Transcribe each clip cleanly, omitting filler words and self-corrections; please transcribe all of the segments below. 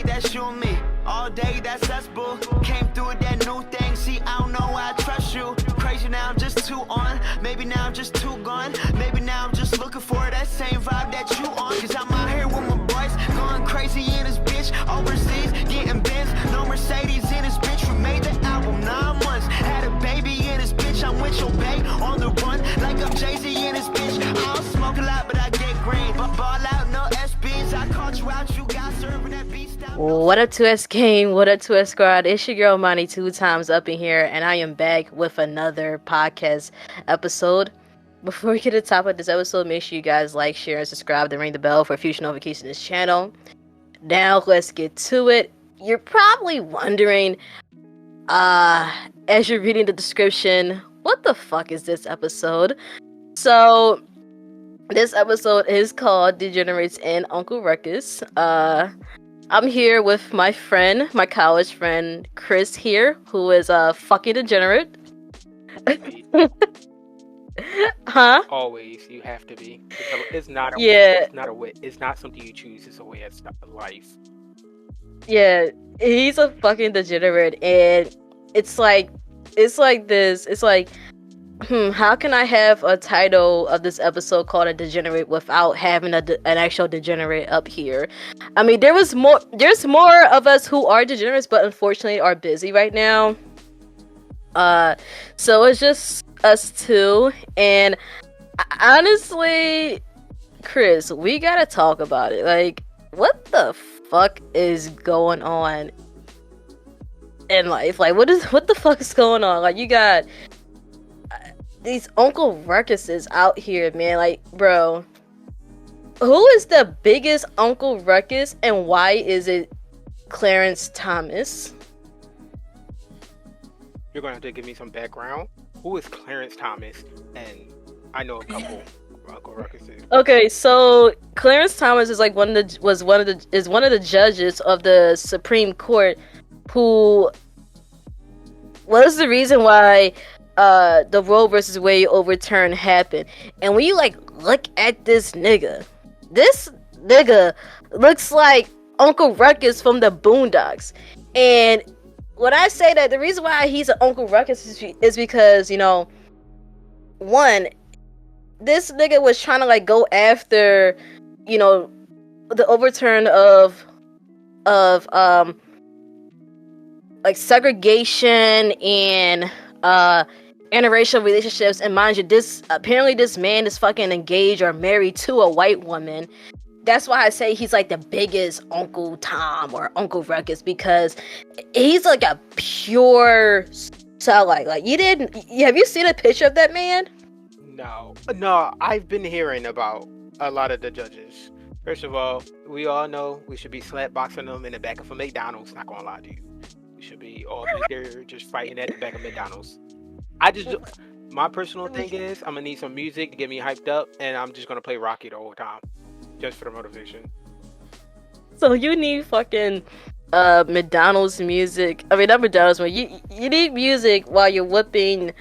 that's you and me. All day, that's us, boo. Came through with that new thing. See, I don't know why I trust you. Crazy now, I'm just too on. Maybe now I'm just too gone. Maybe now I'm just looking for that same vibe that you on. Cause I'm out here with my boys, going crazy in this bitch. Overseas, getting Benz, no Mercedes in this bitch. We made the album 9 months. Had a baby in this bitch. I'm with your bae on the run, like I'm Jay-Z in this bitch. I don't smoke a lot, but I get green. But ball out, no SBs. I caught you out, you got serving that beat style. What up, 2S Gang? What up, 2S Squad? It's your girl, Money, 2 times up in here, and I am back with another podcast episode. Before we get to the top of this episode, make sure you guys like, share, and subscribe, and ring the bell for future notifications on this channel. Now, let's get to it. You're probably wondering, as you're reading the description, what the fuck is this episode? So, this episode is called Degenerates and Uncle Ruckus. I'm here with my friend, my college friend, Chris here, who is a fucking degenerate. Huh? Always, you have to be. It's not a Yeah. it's not something you choose. It's a way of life. Yeah, he's a fucking degenerate, and it's like this. It's like, how can I have a title of this episode called a degenerate without having an actual degenerate up here? I mean, there's more of us who are degenerates, but unfortunately are busy right now. So it's just us two, and honestly, Chris, we gotta talk about it. Like, what the fuck is going on in life? Like, what the fuck is going on? Like, you got these Uncle Ruckuses out here, man. Like, bro, who is the biggest Uncle Ruckus, and why is it Clarence Thomas? You're gonna have to give me some background. Who is Clarence Thomas? And I know a couple Uncle Ruckuses. Okay, so Clarence Thomas is like one of the judges of the Supreme Court, who was the reason why the Roe versus Wade overturn happened. And when you like look at this nigga looks like Uncle Ruckus from the Boondocks. And when I say that, the reason why he's an Uncle Ruckus is because, you know, one, this nigga was trying to like go after, you know, the overturn of like segregation and interracial relationships. And mind you, this man is fucking engaged or married to a white woman. That's why I say he's like the biggest Uncle Tom or Uncle Ruckus, because he's like a pure Like, have you seen a picture of that man? No, I've been hearing about a lot of the judges. First of all, we all know we should be slapboxing them in the back of a McDonald's. Not gonna lie to you, we should be all there just fighting at the back of McDonald's. My personal thing is, I'm gonna need some music to get me hyped up, and I'm just gonna play Rocky the whole time, just for the motivation. So you need fucking McDonald's music. I mean, not McDonald's, but you need music while you're whipping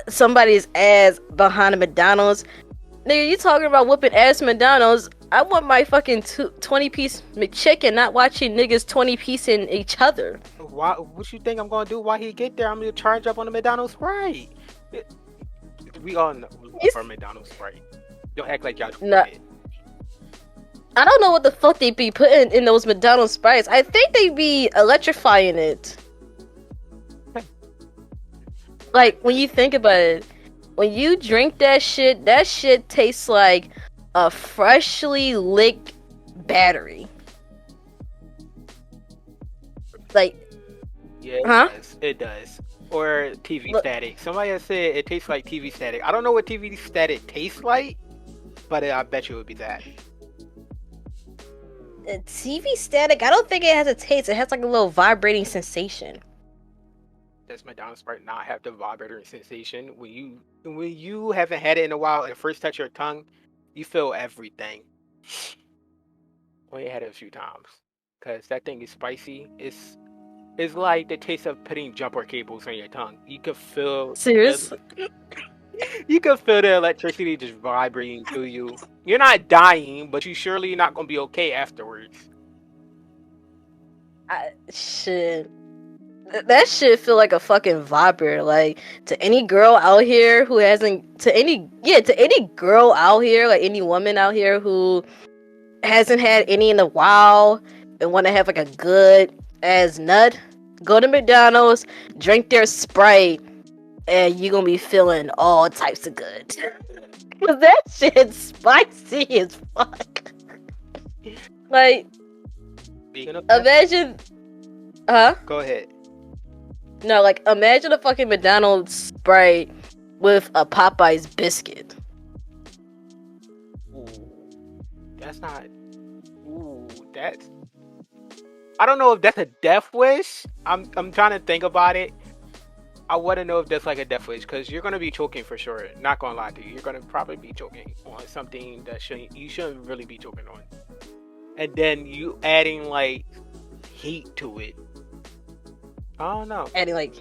somebody's ass behind a McDonald's. Nigga, you talking about whooping ass McDonald's? I want my fucking 20-piece McChicken, not watching niggas 20-piecing each other. Why? What you think I'm gonna do while he get there? I'm gonna charge up on the McDonald's Sprite. We all know for McDonald's Sprite. Don't act like y'all do it. I don't know what the fuck they be putting in those McDonald's Sprites. I think they be electrifying it. Like, when you think about it, when you drink that shit tastes like a freshly licked battery. Like, yeah, it does. Or TV static. Somebody has said it tastes like TV static. I don't know what TV static tastes like, but I bet you it would be that. TV static, I don't think it has a taste. It has like a little vibrating sensation. Does McDonald's Sprite not have the vibrating sensation? When you haven't had it in a while and first touch your tongue, you feel everything. Well, you had it a few times, because that thing is spicy. It's like the taste of putting jumper cables on your tongue. You can feel. Seriously? You can feel the electricity just vibrating through you. You're not dying, but you surely not gonna be okay afterwards. Shit. That shit feel like a fucking vibrator. Like to any girl out here who hasn't, to any girl out here, like any woman out here who hasn't had any in a while and want to have like a good ass nut, go to McDonald's, drink their Sprite, and you're gonna be feeling all types of good. Cause that shit's spicy as fuck. Like, imagine, huh? Go ahead. No, like imagine a fucking McDonald's Sprite with a Popeye's biscuit. Ooh, that's not. Ooh, that's. I don't know if that's a death wish. I'm trying to think about it. I want to know if that's like a death wish because you're gonna be choking for sure. Not gonna lie to you, you're gonna probably be choking on something that you shouldn't really be choking on, and then you adding like heat to it. I don't know. Adding like,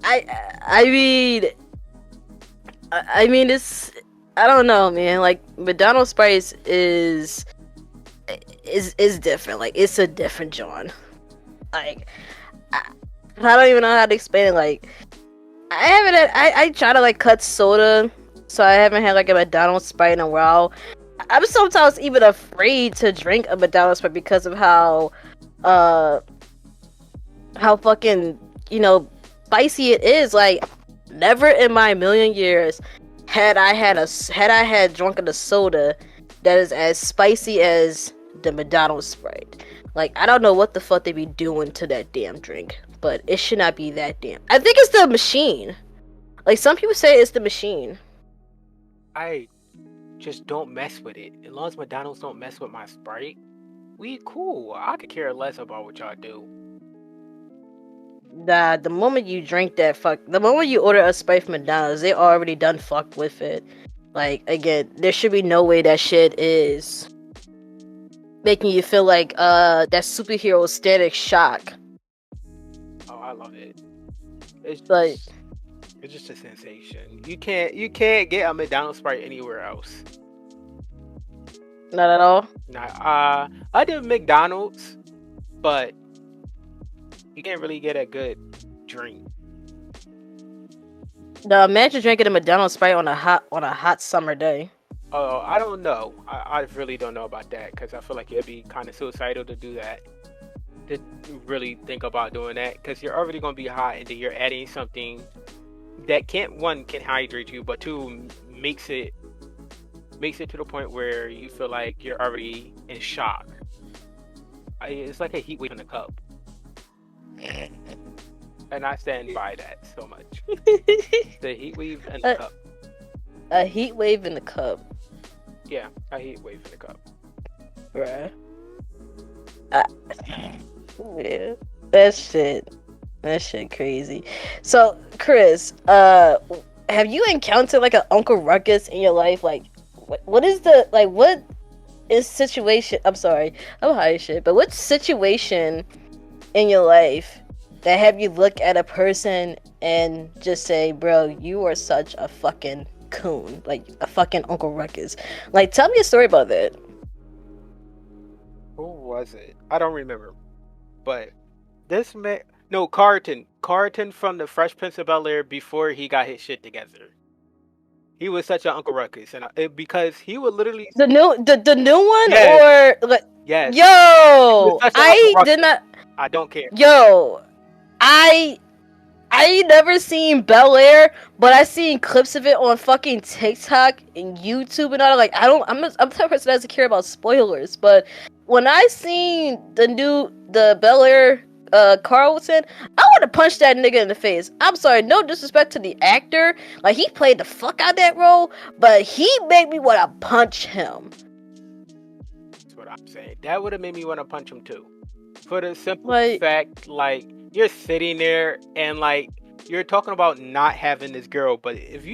I mean, it's, I don't know, man. Like McDonald's Sprite is different. Like it's a different John. Like I don't even know how to explain it. Like I haven't had, I try to like cut soda, so I haven't had like a McDonald's Sprite in a while. I'm sometimes even afraid to drink a McDonald's Sprite because of how fucking, you know, spicy it is. Like never in my million years had I had drunken a soda that is as spicy as the McDonald's Sprite. Like I don't know what the fuck they be doing to that damn drink, but it should not be that damn. I think it's the machine. Like some people say it's the machine. I just don't mess with it. As long as McDonald's don't mess with my Sprite, we cool. I could care less about what y'all do. Nah, the moment you drink that the moment you order a Sprite from McDonald's, they already done fucked with it. Like again, there should be no way that shit is making you feel like that superhero static shock. Oh, I love it. It's like it's just a sensation. You can't get a McDonald's Sprite anywhere else. Not at all. Nah, I did McDonald's, but you can't really get a good drink. No, imagine drinking a McDonald's Sprite on a hot summer day. Oh, I don't know. I really don't know about that because I feel like it'd be kind of suicidal to do that. To really think about doing that because you're already gonna be hot and then you're adding something that can hydrate you, but two makes it to the point where you feel like you're already in shock. It's like a heat wave in a cup. And I stand by that so much. The heat wave in the cup. A heat wave in the cup. Yeah, a heat wave in the cup. Bruh. Yeah, that shit crazy. So, Chris, have you encountered like an Uncle Ruckus in your life? Like, what is situation? I'm sorry, I'm high as shit. But what situation in your life that have you look at a person and just say, bro, you are such a fucking coon, like a fucking Uncle Ruckus? Like, tell me a story about that. Who was it? I don't remember. But this man, no, Carlton from the Fresh Prince of Bel-Air before he got his shit together. He was such an Uncle Ruckus, and because he would literally the new one, yes. or like, yes. Yo, I did not. I don't care. Yo, I never seen Bel-Air, but I seen clips of it on fucking TikTok and YouTube and all. Like I'm the type of person that doesn't care about spoilers, but when I seen the Bel-Air Carlton, I want to punch that nigga in the face. I'm sorry, no disrespect to the actor, like he played the fuck out that role, but he made me want to punch him. That's what I'm saying. That would have made me want to punch him too, for the simple fact, like, you're sitting there and like you're talking about not having this girl, but if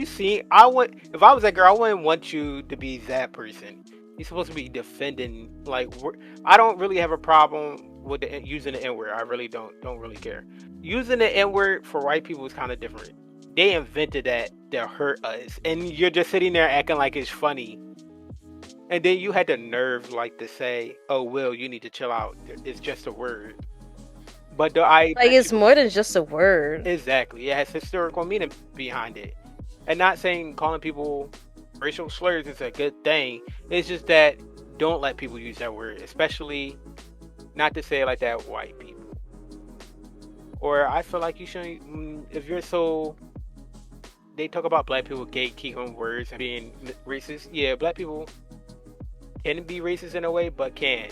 I was that girl, I wouldn't want you to be that person. You're supposed to be defending. Like, I don't really have a problem with using the N-word. I really don't really care. Using the N-word for white people is kind of different. They invented that to hurt us, and you're just sitting there acting like it's funny. And then you had the nerve like to say, "Oh, Will, you need to chill out. It's just a word." But Like, it's more than just a word. Exactly. It has historical meaning behind it. And not saying calling people racial slurs is a good thing. It's just that don't let people use that word, especially not to say it like that, white people. Or I feel like you shouldn't. If you're so, they talk about black people gatekeeping words and being racist. Yeah, black people can be racist in a way, but can.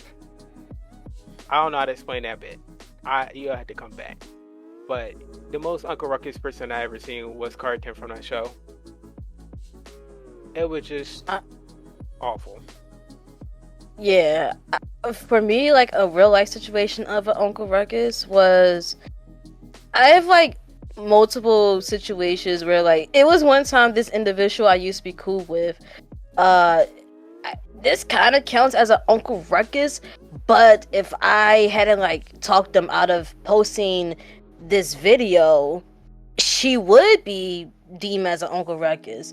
I don't know how to explain that bit. You had to come back. But the most Uncle Ruckus person I ever seen was Carlton from that show. It was just awful. Yeah, for me, like a real life situation of an Uncle Ruckus was, I have like multiple situations where like it was one time this individual I used to be cool with, this kind of counts as an Uncle Ruckus, but if I hadn't like talked them out of posting this video, she would be deemed as an Uncle Ruckus.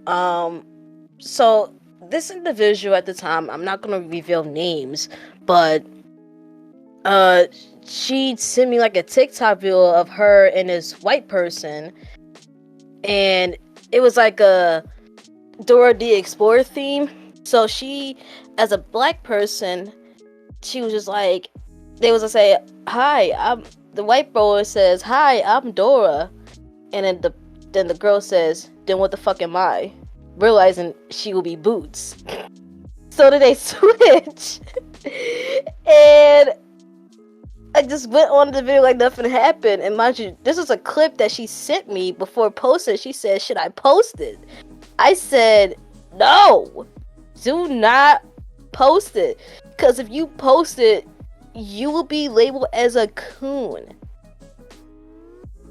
So this individual at the time, I'm not gonna reveal names, but she sent me like a TikTok video of her and this white person, and it was like a Dora the Explorer theme. So she, as a black person, she was just like, they was to say, "Hi, the white boy says, 'Hi, I'm Dora,' and then the girl says, 'Then what the fuck am I?' Realizing she will be Boots." So did they switch, and I just went on the video like nothing happened. And mind you, this was a clip that she sent me before posting. She said, "Should I post it?" I said, "No, do not post it, because if you post it, you will be labeled as a coon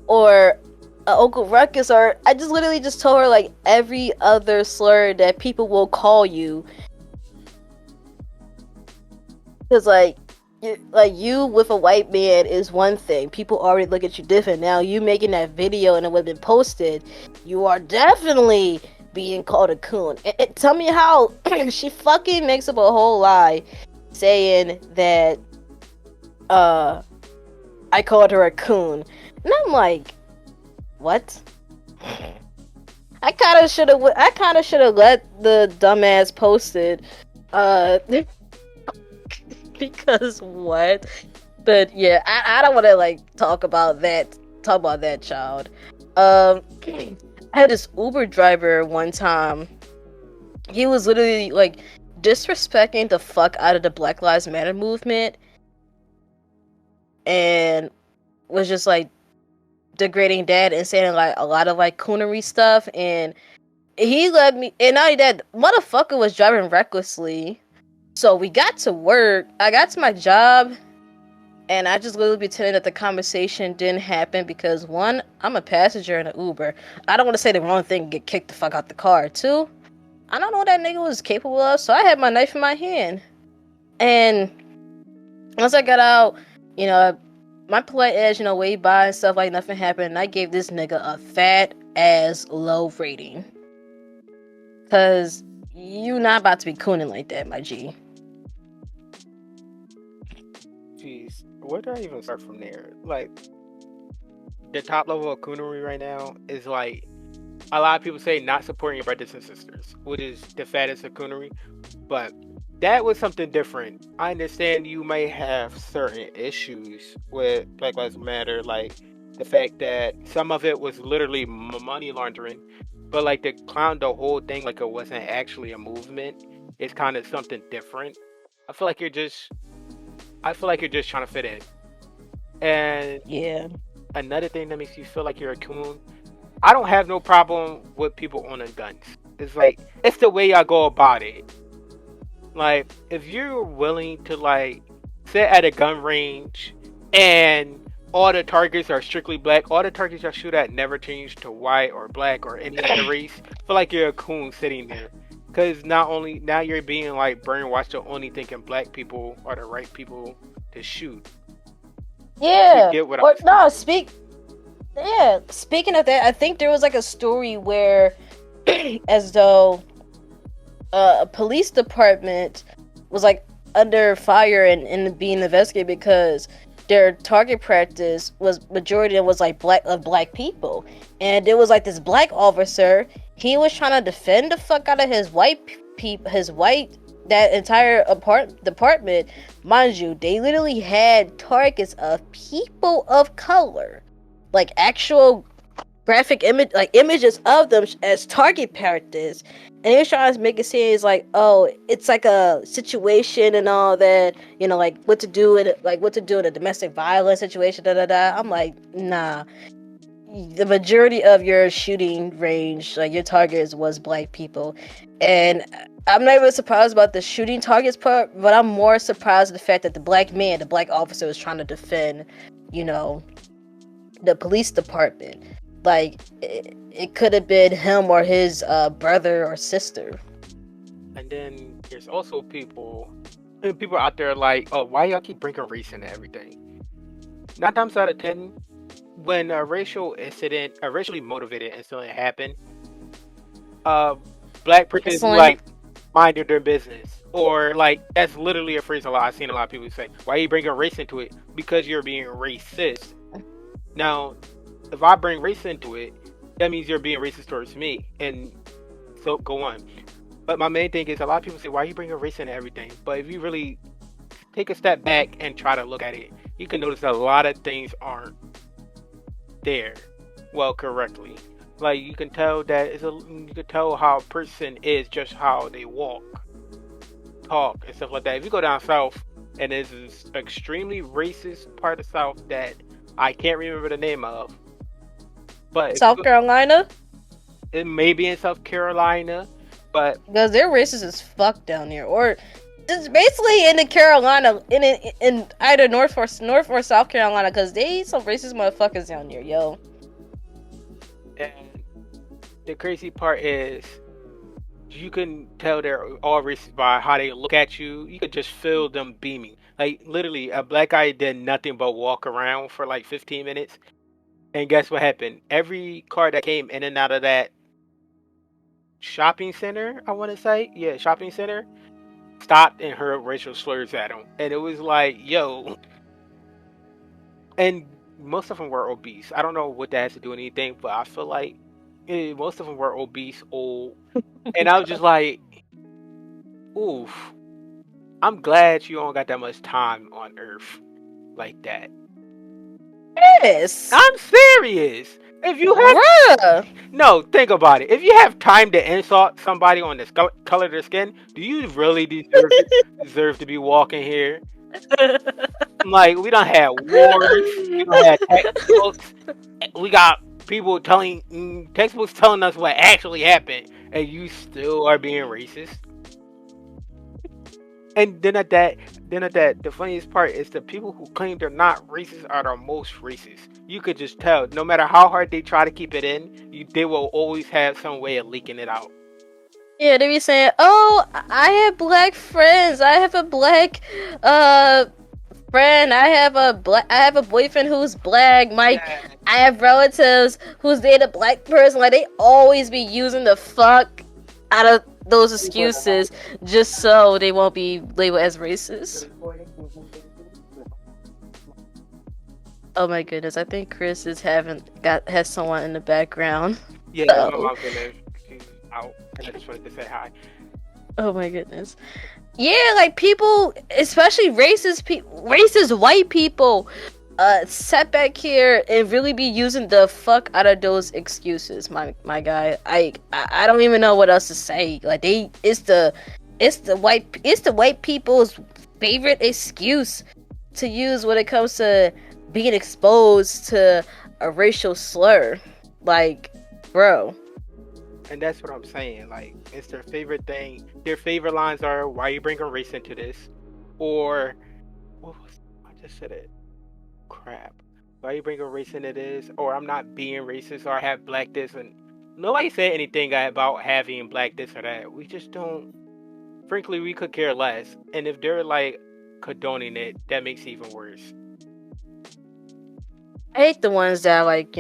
or Uncle Ruckus," or I just literally just told her like every other slur that people will call you, because like you with a white man is one thing, people already look at you different. Now you making that video and it would have been posted, you are definitely being called a coon. And tell me how she fucking makes up a whole lie saying that I called her a coon, and I'm like, what? I kind of should have let the dumbass post it, because what? But yeah, I don't want to like talk about that child. I had this Uber driver one time. He was literally like disrespecting the fuck out of the Black Lives Matter movement, and was just like degrading that and saying like a lot of like coonery stuff. And he let me, and not only that, motherfucker was driving recklessly. So we got to work, I got to my job, and I just literally pretended that the conversation didn't happen, because one, I'm a passenger in an Uber. I don't want to say the wrong thing and get kicked the fuck out the car. Two, I don't know what that nigga was capable of, so I had my knife in my hand. And once I got out, you know, my polite ass, you know, waved by and stuff like nothing happened, and I gave this nigga a fat ass low rating. Cause you not about to be cooning like that, my G. Jeez, where do I even start from there? Like, the top level of coonery right now is like, a lot of people say not supporting your brothers and sisters, which is the fattest of coonery, but that was something different. I understand you may have certain issues with Black Lives Matter, like the fact that some of it was literally money laundering, but like to clown the whole thing like it wasn't actually a movement is kind of something different. I feel like you're just trying to fit in. And yeah, another thing that makes you feel like you're a coon, I don't have no problem with people owning guns. It's like, it's the way y'all go about it. Like, if you're willing to like sit at a gun range and all the targets are strictly black, all the targets y'all shoot at never change to white or black or any other race, I feel like you're a coon sitting there. Because not only now you're being like brainwashed to only thinking black people are the right people to shoot. Yeah. Speaking of that, I think there was like a story where as though a police department was like under fire and being investigated because their target practice was majority of was like black people, and it was like this black officer. He was trying to defend the fuck out of his that entire department. Mind you, they literally had targets of people of color, like actual graphic images of them as target characters, and he was trying to make it seem like, oh, it's like a situation and all that, like what to do in a domestic violence situation, da da da. I'm like, nah. The majority of your shooting range, like your targets, was black people, and I'm not even surprised about the shooting targets part, but I'm more surprised at the fact that the black officer, was trying to defend, the police department. Like, it could have been him or his brother or sister. And then there's also people out there like, oh, why y'all keep bringing race into everything? 9 times out of 10, when a racially motivated incident happened, black person is like, mind their business. Or like, that's literally a phrase I've seen a lot of people say, why are you bringing race into it? Because you're being racist. Now, if I bring race into it, that means you're being racist towards me, and so go on. But my main thing is, a lot of people say, why are you bringing race into everything? But if you really take a step back and try to look at it, you can notice a lot of things aren't there correctly. Like, you can tell how a person is just how they walk, talk, and stuff like that. If you go down south, and there's this extremely racist part of South that I can't remember the name of, but South Carolina? It may be in South Carolina, but because they're racist as fuck down here, or it's basically in the Carolina, in either North or South Carolina, because they some racist motherfuckers down here, yo. And the crazy part is, you can tell they're all racist by how they look at you. You could just feel them beaming. Like, literally, a black guy did nothing but walk around for like 15 minutes. And guess what happened? Every car that came in and out of that shopping center, shopping center, stopped and heard racial slurs at him. And it was like, yo. And most of them were obese. I don't know what that has to do with anything, but I feel like most of them were obese, old. And I was just like, oof. I'm glad you don't got that much time on Earth like that. Yes. I'm serious. If you have no, think about it. If you have time to insult somebody on the color of their skin, do you really deserve to be walking here? Like, we don't have wars, we don't have textbooks, we got people textbooks telling us what actually happened, and you still are being racist. And then at that, the funniest part is the people who claim they're not racist are the most racist. You could just tell, no matter how hard they try to keep it in, they will always have some way of leaking it out. Yeah, they be saying, "Oh, I have black friends. I have a black friend. I have a boyfriend who's black. I have relatives who's dated a black person." Like, they always be using the fuck out of those excuses just so they won't be labeled as racist. Oh my goodness, I think Chris has someone in the background. Yeah, my mom's in there. She's out, and I just wanted to say hi. Oh my goodness. Yeah, like, people, especially racist white people, sit back here and really be using the fuck out of those excuses, my guy. I don't even know what else to say. Like, it's the white people's favorite excuse to use when it comes to being exposed to a racial slur. Like, bro. And that's what I'm saying. Like, it's their favorite thing. Their favorite lines are, "Why are you bringing race into this?" Or, I just said it. Crap. Why are you bringing race into this? Or, "I'm not being racist," or, "I have black this." And nobody said anything about having black this or that. We just don't. Frankly, we could care less. And if they're like condoning it, that makes it even worse. I hate the ones that, like,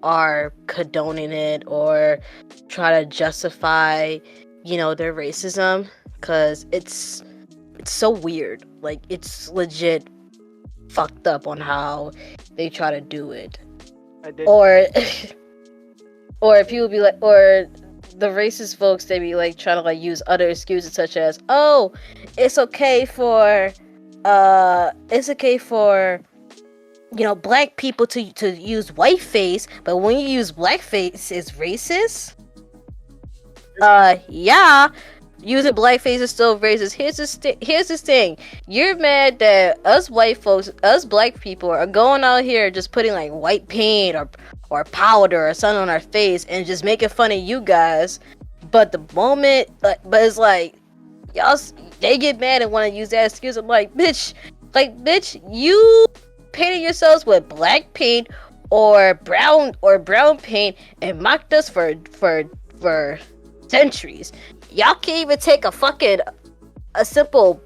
are condoning it or try to justify their racism, because it's so weird. Like, it's legit fucked up on how they try to do it. Or or people be like, or the racist folks, they be like trying to like use other excuses such as, oh, it's okay for black people to use whiteface, but when you use blackface, it's racist. Yeah, using blackface is still racist. Here's this thing. You're mad that us white folks, us black people, are going out here just putting like white paint or powder or something on our face and just making fun of you guys. But the moment, but it's like y'all, they get mad and want to use that excuse. I'm like, bitch, you painted yourselves with black paint or brown paint and mocked us for centuries. Y'all can't even take a simple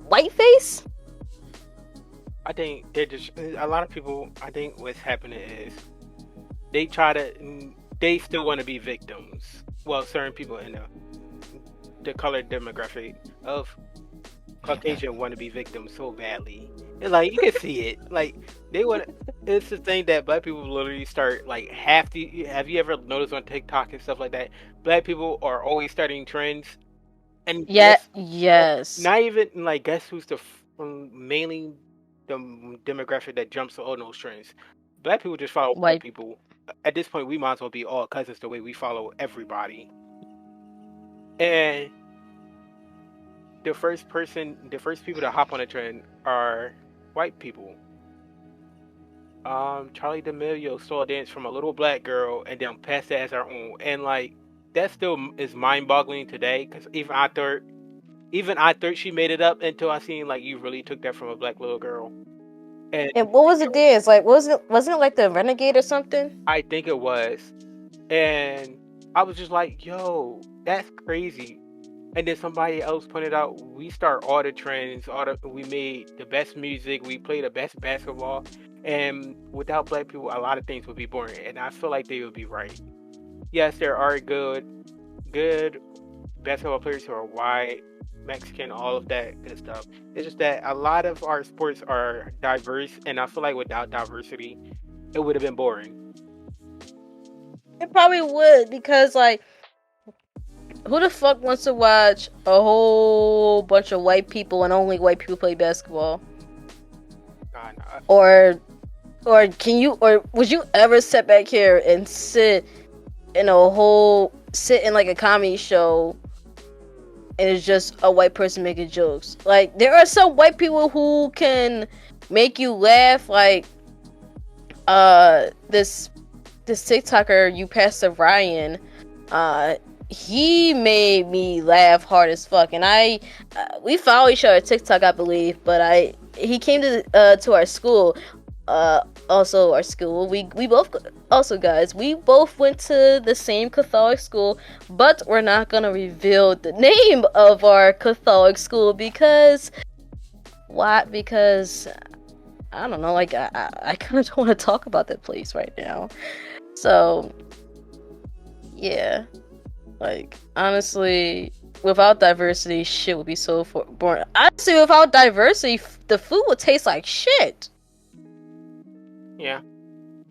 white face. I think a lot of people. I think what's happening is they still want to be victims. Well, certain people in the colored demographic of Caucasian want to be victims so badly. And like, you can see it. Like, they want. It's the thing that black people literally start like have you ever noticed on TikTok and stuff like that? Black people are always starting trends. And yes. Not even like, guess who's mainly the demographic that jumps on those trends? Black people just follow white people. At this point, we might as well be all cousins the way we follow everybody. And the first people to hop on a trend are white people. Charlie D'Amelio stole a dance from a little black girl and then passed it as our own, and like that still is mind-boggling today, because even I thought she made it up until I seen like, you really took that from a black little girl. And what was the dance? Like, wasn't it like the Renegade or something? I think it was, and I was just like, yo, that's crazy. And then somebody else pointed out, we start all the trends, we made the best music, we played the best basketball, and without black people, a lot of things would be boring. And I feel like they would be right. Yes, there are good basketball players who are white, Mexican, all of that good stuff. It's just that a lot of our sports are diverse, and I feel like without diversity, it would have been boring. It probably would, because like, who the fuck wants to watch a whole bunch of white people and only white people play basketball? Or would you ever sit back here and sit in like a comedy show and it's just a white person making jokes? Like, there are some white people who can make you laugh, like this TikToker, You Pastor Ryan. He made me laugh hard as fuck, and we follow each other on TikTok, I believe, but he came to our school, also our school. We both, also guys, we both went to the same Catholic school, but we're not gonna reveal the name of our Catholic school because why? Because I don't know, like I kind of don't want to talk about that place right now. So yeah. Like, honestly, without diversity, shit would be so boring. Honestly, without diversity, the food would taste like shit. Yeah.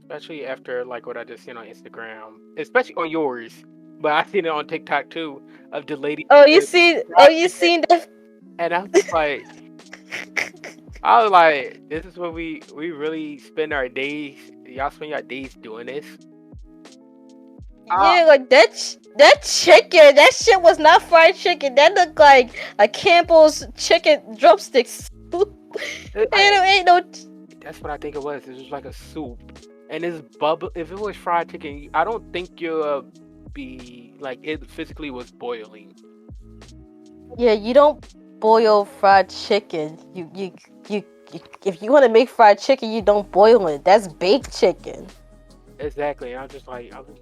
Especially after, like, what I just seen on Instagram. Especially on yours. But I seen it on TikTok, too, of the lady... you seen that? And I was like... this is what we really spend our days... Y'all spend your days doing this? Yeah, like that chicken, that shit was not fried chicken. That looked like a Campbell's chicken drumsticks. Ain't no. That's what I think it was. It was like a soup, and it's bubble. If it was fried chicken, I don't think you'll be like, it physically was boiling. Yeah, you don't boil fried chicken. You if you want to make fried chicken, you don't boil it. That's baked chicken. Exactly. I was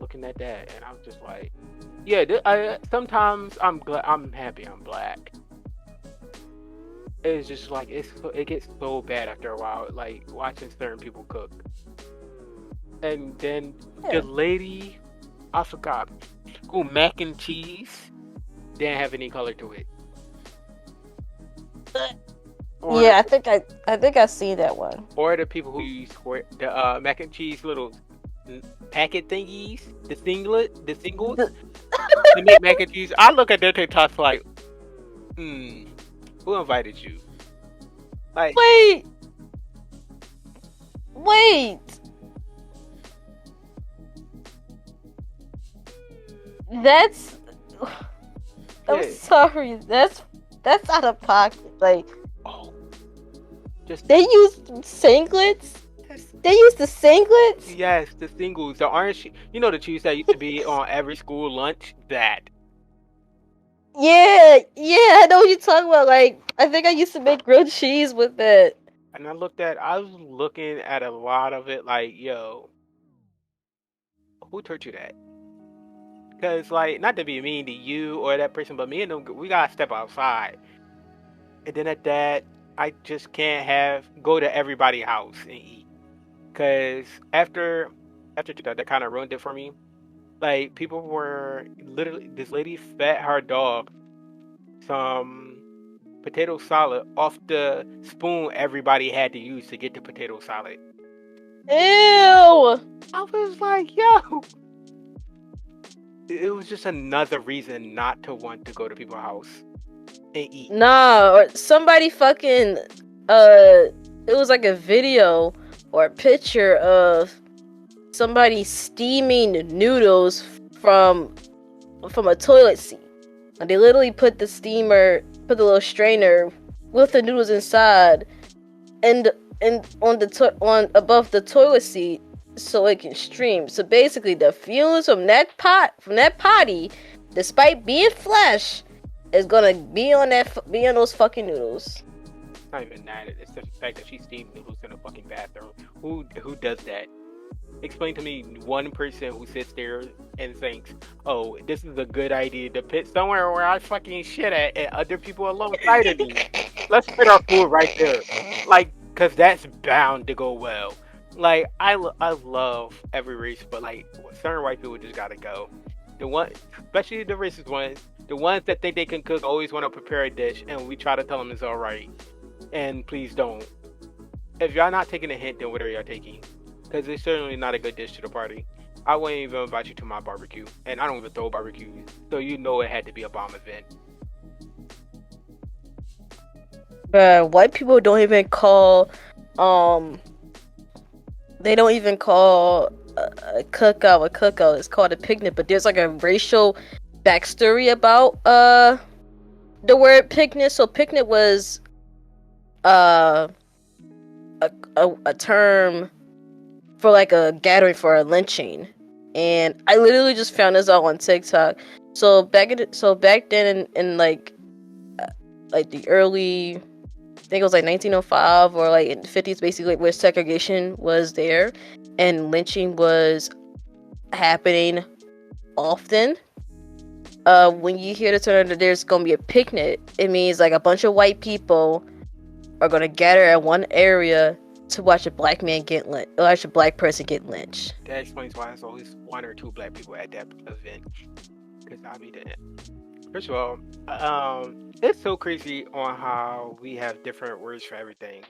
looking at that, and I was just like, yeah. Sometimes I'm happy I'm black. It's just like it gets so bad after a while, like watching certain people cook. And then the lady, I forgot, mac and cheese. didn't have any color to it. Yeah, I think I see that one. Or the people who use the mac and cheese little packet thingies, the singles to make mac and cheese. I look at their TikToks like, who invited you? Like, wait. That's. I'm Yeah. sorry. That's out of pocket. Like, just they use singlets. They use the singlets. yes, the singles, the orange. You know the cheese that used to be on every school lunch. That. Yeah, I know what you're talking about. Like, I think I used to make grilled cheese with it. And I was looking at a lot of it like, yo, who taught you that? Because, like, not to be mean to you or that person, but me and them, we gotta step outside. And then at that, I just can't go to everybody's house and eat. Because after that kind of ruined it for me. Like, people were literally, this lady fed her dog some potato salad off the spoon everybody had to use to get the potato salad. Ew! I was like, yo. It was just another reason not to want to go to people's house and eat. Nah, or somebody fucking it was like a video or a picture of somebody steaming noodles from a toilet seat. And they literally put the little strainer with the noodles inside and on above the toilet seat so it can stream. So basically the fumes from that potty, despite being flesh, is gonna be on those fucking noodles. It's not even that. It's the fact that she steamed noodles in a fucking bathroom. Who does that? Explain to me one person who sits there and thinks, "Oh, this is a good idea to put somewhere where I fucking shit at and other people alongside of me. Let's put our food right there." Like, cause that's bound to go well. Like, I love every race, but like certain white people just gotta go. The one, especially the racist ones, the ones that think they can cook always want to prepare a dish, and we try to tell them it's all right. And please don't. If y'all not taking a hint, then what are y'all taking? Because it's certainly not a good dish to the party. I wouldn't even invite you to my barbecue, and I don't even throw barbecues, so you know it had to be a bomb event. But white people don't even call they don't even call a cookout a cookout. It's called a picnic. But there's like a racial backstory about the word picnic. So picnic was a term for like a gathering for a lynching, and I literally just found this out on TikTok. So back then in like the early, I think it was like 1905 or like in the 50s, basically, where segregation was there and lynching was happening often. When you hear the term that there's gonna be a picnic, it means like a bunch of white people are gonna gather at one area to watch a black man get lynched, watch a black person get lynched. That explains why there's always one or two black people at that event. Because I'll be there. First of all, it's so crazy on how we have different words for everything.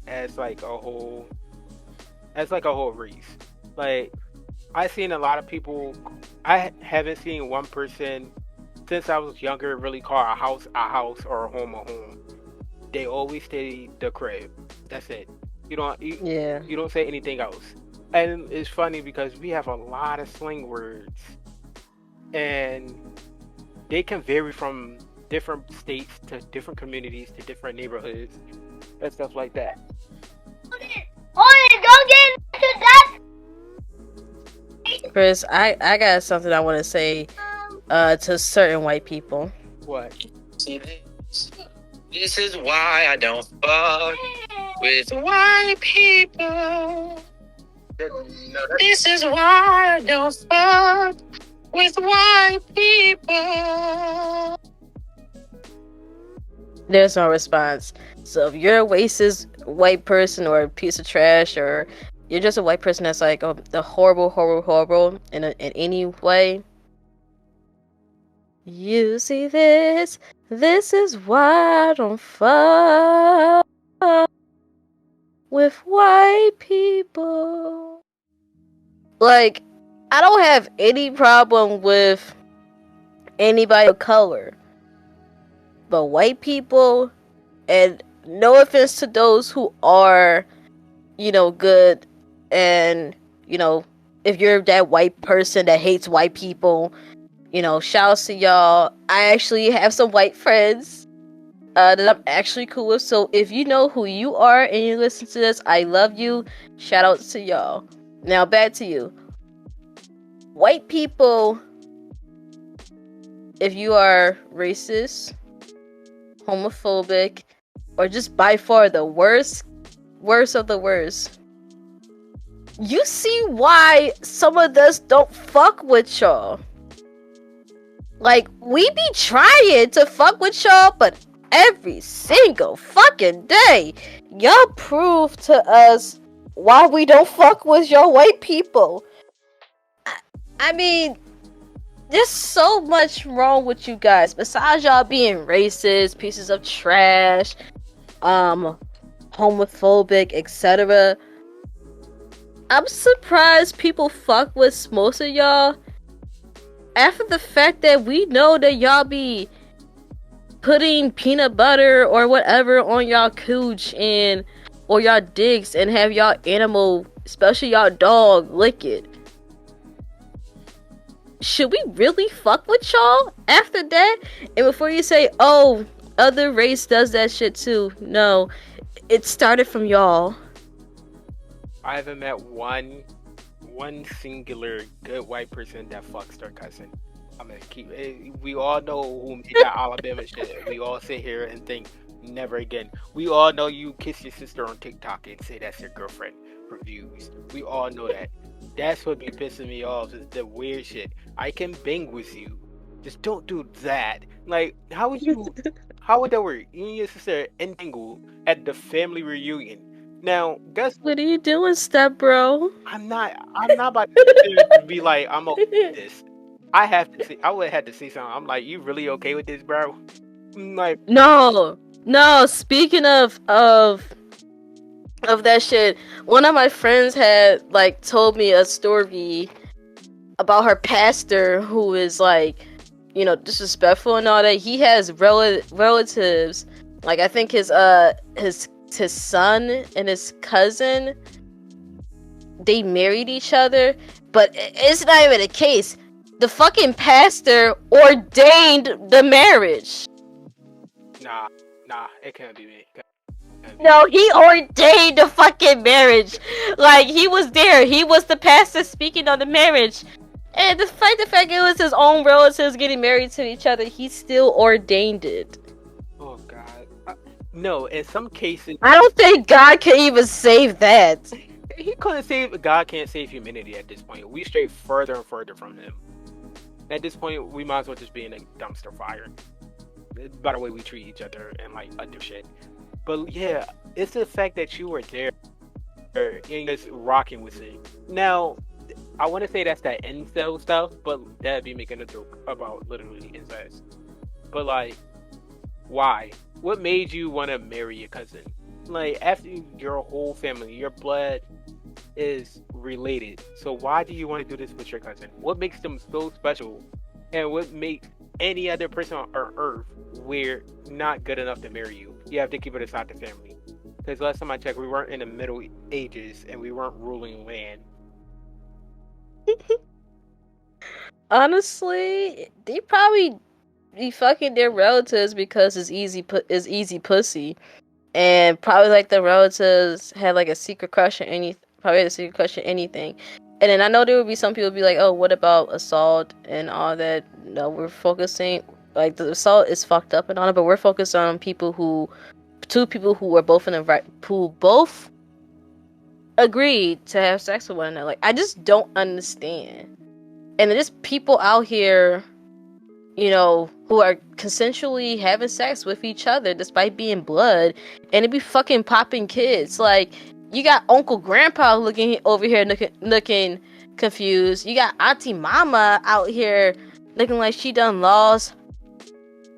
As like a whole race. Like, I've seen a lot of people. I haven't seen one person since I was younger really call a house or a home. They always say the crib. That's it. You don't say anything else. And it's funny because we have a lot of slang words, and they can vary from different states to different communities to different neighborhoods and stuff like that. Don't get into that. Chris, I got something I want to say to certain white people. What? See this is why I don't fuck with white people. This is why I don't fuck with white people. There's no response. So if you're a racist white person or a piece of trash, or you're just a white person that's like the horrible in any way, You see this? This is why I don't fuck with white people. Like, I don't have any problem with anybody of color, but white people, and no offense to those who are, good, and, if you're that white person that hates white people, shouts to y'all. I actually have some white friends that I'm actually cool with. So if you know who you are and you listen to this, I love you. Shout out to y'all. Now back to you. White people, if you are racist, homophobic, or just by far the worst of the worst, you see why some of us don't fuck with y'all. Like, we be trying to fuck with y'all, but every single fucking day, y'all prove to us why we don't fuck with y'all white people. I mean, there's so much wrong with you guys. Besides y'all being racist, pieces of trash, homophobic, etc. I'm surprised people fuck with most of y'all. After the fact that we know that y'all be putting peanut butter or whatever on y'all cooch or y'all dicks and have y'all animal, especially y'all dog, lick it. Should we really fuck with y'all after that? And before you say, oh, other race does that shit too. No, it started from y'all. I haven't met one singular good white person that fucks their cousin. I'm gonna keep it. We all know who made that Alabama shit. We all sit here and think, never again. We all know you kiss your sister on TikTok and say that's your girlfriend for views. We all know that. That's what be pissing me off, is the weird shit. I can bang with you, just don't do that. Like, how would that work? You and your sister entangle at the family reunion. Now, guess what are you doing, step bro? I'm not about to be like, I'm okay with this. I would have to say something. I'm like, you really okay with this, bro? I'm like, no. Speaking of that shit, one of my friends had told me a story about her pastor who is disrespectful and all that. He has relatives. Like, I think his son and his cousin, they married each other, but it's not even the case. The fucking pastor ordained the marriage. Nah, it can't be me. No, he ordained the fucking marriage. Like, he was there. He was the pastor speaking on the marriage. And despite the fact it was his own relatives getting married to each other, he still ordained it. Oh, God. No, in some cases... I don't think God can even save that. He couldn't save... God can't save humanity at this point. We stray further and further from him. At this point, we might as well just be in a dumpster fire. By the way we treat each other and, other shit. But, yeah, it's the fact that you were there and just rocking with it. Now, I want to say that's that incel stuff, but that'd be making a joke about literally incest. But, why? What made you want to marry your cousin? After your whole family, your blood is related. So why do you want to do this with your cousin? What makes them so special? And what makes any other person on earth we're not good enough to marry you? You have to keep it aside the family. Because last time I checked, we weren't in the Middle Ages and we weren't ruling land. Honestly, they probably be fucking their relatives because it's easy pussy, and probably the relatives had a secret crush or anything. Probably had a secret crush or anything. And then I know there would be some people be like, oh, what about assault and all that? No, we're focusing the assault is fucked up and all that, but we're focused on two people who were both who both agreed to have sex with one another. I just don't understand. And there's people out here, who are consensually having sex with each other despite being blood, and it be fucking popping kids. You got Uncle Grandpa looking over here looking confused. You got Auntie Mama out here looking like she done lost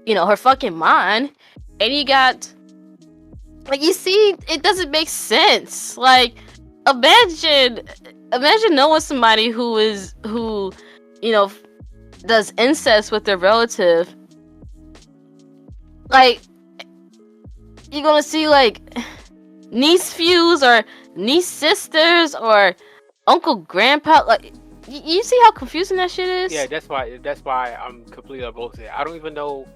her fucking mind, and you got, like, you see, it doesn't make sense. Like, imagine knowing somebody who does incest with their relative. Like, you're gonna see, like, niece fuse or niece sisters or uncle grandpa. Like, you see how confusing that shit is? Yeah, that's why I'm completely opposed. I don't even know,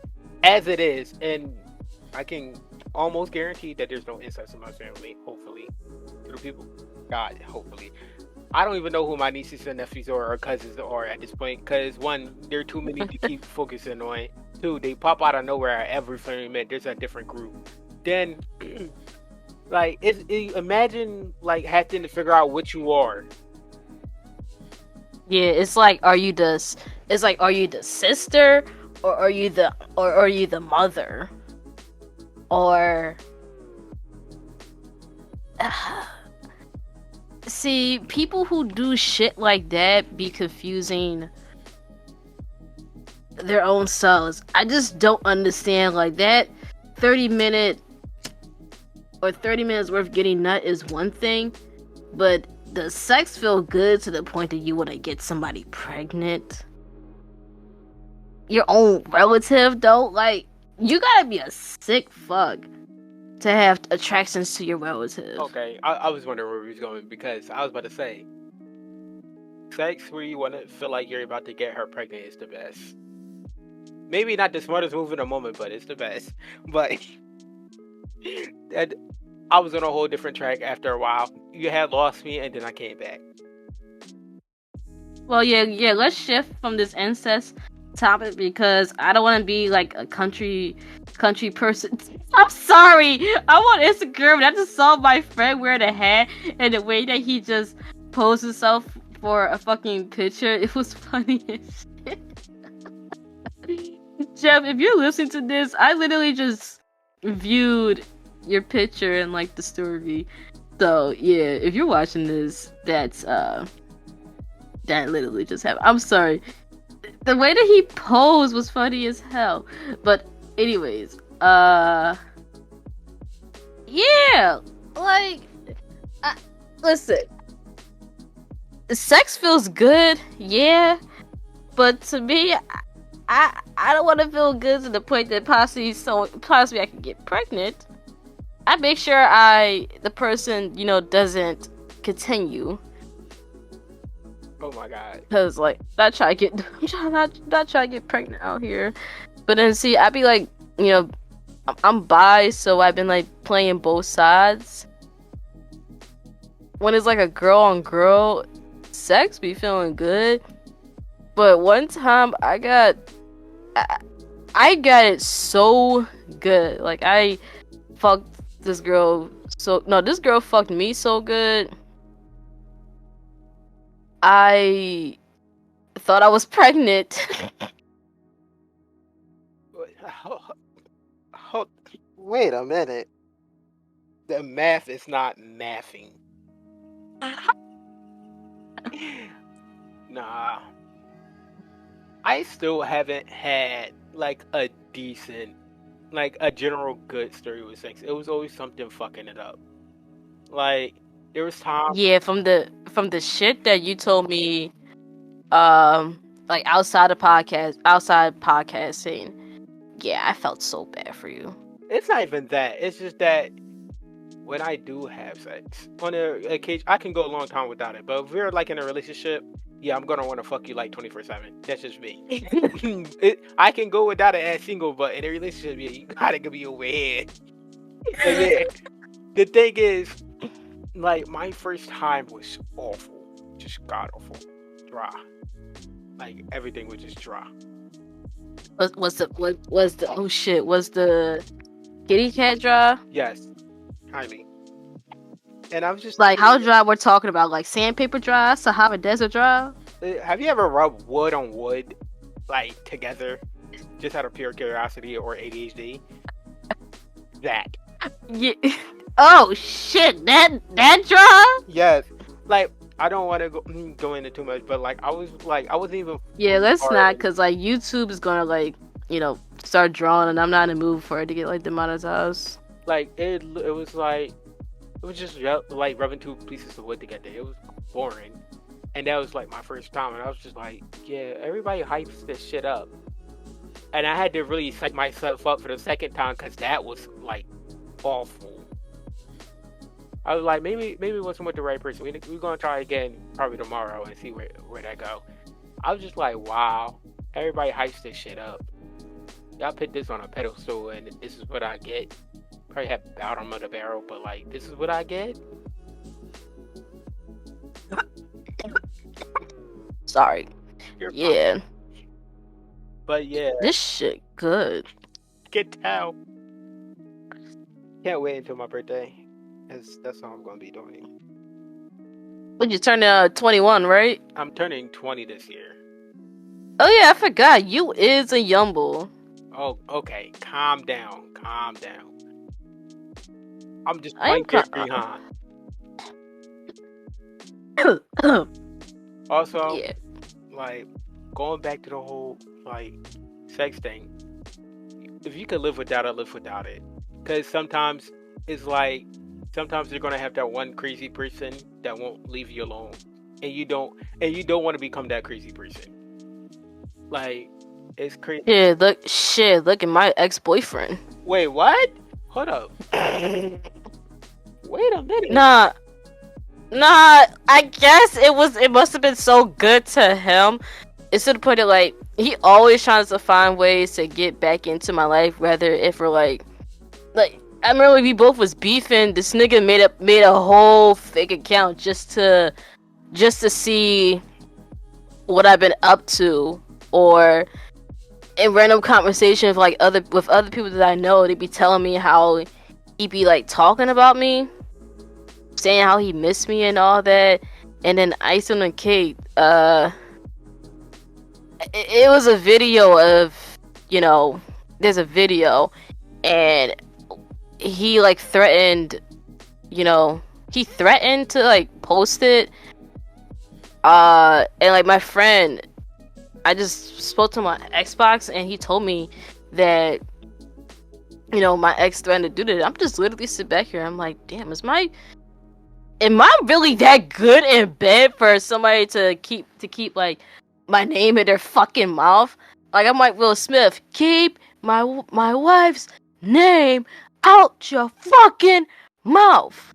as it is, and I can almost guarantee that there's no incest in my family. Hopefully, to the people, God, hopefully. I don't even know who my nieces and nephews or cousins are at this point, because one, there are too many to keep focusing on. Two, they pop out of nowhere at every family minute. There's a different group. Then, like, imagine like having to figure out what you are. Yeah, it's like, are you the sister, or are you the mother, or see, people who do shit like that be confusing their own selves. I just don't understand. Like, that 30 minutes worth getting nut is one thing, but does sex feel good to the point that you want to get somebody pregnant? Your own relative, though? Like, you gotta be a sick fuck to have attractions to your relative. Okay, I was wondering where he was going, because I was about to say, sex where you want to feel like you're about to get her pregnant is the best. Maybe not the smartest move in the moment, but it's the best. But I was on a whole different track after a while. You had lost me, and then I came back. Well, yeah. Let's shift from this incest topic, because I don't want to be like a country person. I'm sorry. I'm on Instagram and I just saw my friend wearing a hat, and the way that he just posed himself for a fucking picture, it was funny as shit. Jeff, if you're listening to this, I literally just viewed your picture and like the story. So yeah, if you're watching this, that's that literally just happened. I'm sorry. The way that he posed was funny as hell. But anyways, yeah, like, listen, sex feels good, yeah, but to me, I don't want to feel good to the point that possibly I can get pregnant. I make sure the person, doesn't continue. Oh my god. Cause like, not try to get pregnant out here. But then see, I'd be like, I'm bi, so I've been like playing both sides. When it's like a girl on girl, sex be feeling good. But one time I got it so good. Like, I fucked this girl this girl fucked me so good. I thought I was pregnant. Wait a minute. The math is not mathing. Nah. I still haven't had like a decent, like a general good story with sex. It was always something fucking it up. Like, there was times. Yeah, from the shit that you told me, like outside podcasting, yeah, I felt so bad for you. It's not even that. It's just that when I do have sex, on a occasion, I can go a long time without it. But if we're like in a relationship, yeah, I'm gonna want to fuck you like 24/7. That's just me. I can go without it as single, but in a relationship, yeah, you gotta be overhead. So yeah, the thing is, like, my first time was awful, just god awful, dry. Like, everything was just dry. Was the kitty cat dry? Yes, highly. And I was just like, how dry we're talking about? Like sandpaper dry, Sahara Desert dry? Have you ever rubbed wood on wood, like, together, just out of pure curiosity or ADHD? That. Yeah. Oh shit! That dry? Yes. Like, I don't want to go into too much, but like, I wasn't even. Yeah, let's not, cause like YouTube is gonna, like, start drawing, and I'm not in the mood for it to get like demonetized. Like it was just like rubbing two pieces of wood together. It was boring, and that was like my first time, and I was just like, yeah, everybody hypes this shit up, and I had to really psych myself up for the second time because that was like awful. I was like, maybe it wasn't with the right person. We're gonna try again probably tomorrow and see where that go. I was just like, wow, everybody hypes this shit up. Y'all put this on a pedestal, and this is what I get. Probably have bottom of the barrel, but like, this is what I get. Sorry. You're fine. Yeah. But yeah, This shit good. get tell. Can't wait until my birthday. That's all I'm gonna be doing. But you turned 21, right? I'm turning 20 this year. Oh yeah, I forgot. You is a yumble. Oh, okay. Calm down. I'm just I am one kid behind. Also, Yeah. like, going back to the whole, like, sex thing. If you could live without it, live without it. Because sometimes it's like, sometimes you're gonna have that one crazy person that won't leave you alone, and you don't want to become that crazy person. Like, it's crazy. Yeah, look at my ex-boyfriend. Wait, what? Hold up. Wait a minute. Nah, I guess it must have been so good to him. It's to the point that like he always tries to find ways to get back into my life, whether if we're like I remember we both was beefing. This nigga made a whole fake account just to see what I've been up to, or in random conversations with other people that I know, they be telling me how he be like talking about me, saying how he missed me and all that. And then icing on cake, it was a video of, there's a video, and he like threatened to like post it, and like my friend, I just spoke to my Xbox and he told me that my ex threatened to do that. I'm just literally sit back here, I'm like, damn, am I really that good in bed for somebody to keep like my name in their fucking mouth? Like, I'm like Will Smith, keep my wife's name out your fucking mouth.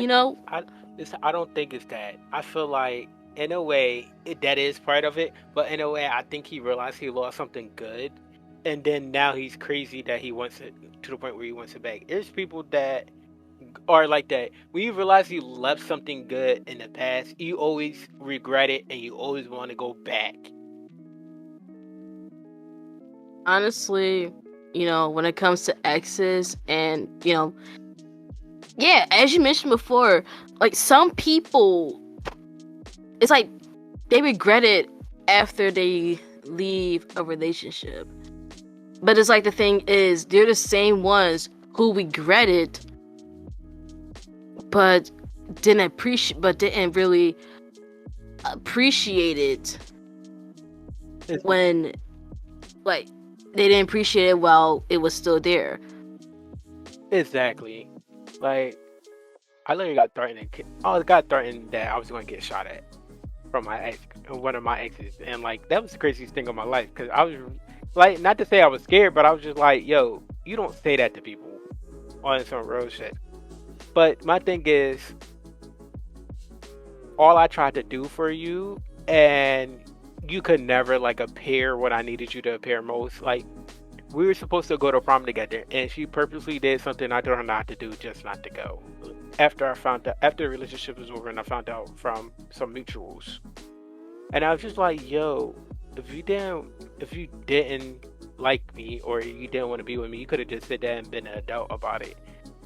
I don't think it's that. I feel like, in a way, that is part of it. But in a way, I think he realized he lost something good, and then now he's crazy that he wants it to the point where he wants it back. There's people that are like that. When you realize you left something good in the past, you always regret it, and you always want to go back. Honestly, when it comes to exes, and yeah, as you mentioned before, like some people, it's like they regret it after they leave a relationship. But it's like the thing is, they're the same ones who regret it, but didn't really appreciate it when, like, they didn't appreciate it while it was still there. Exactly. Like, I literally got threatened. I got threatened that I was going to get shot at from one of my exes, and like that was the craziest thing of my life, because I was like, not to say I was scared, but I was just like, yo, you don't say that to people on some real shit. But my thing is, all I tried to do for you, and you could never like appear what I needed you to appear most. Like, we were supposed to go to prom together, and she purposely did something I told her not to do, just not to go. After the relationship was over, and I found out from some mutuals, and I was just like, yo, if you didn't like me, or you didn't want to be with me, you could have just sit there and been an adult about it.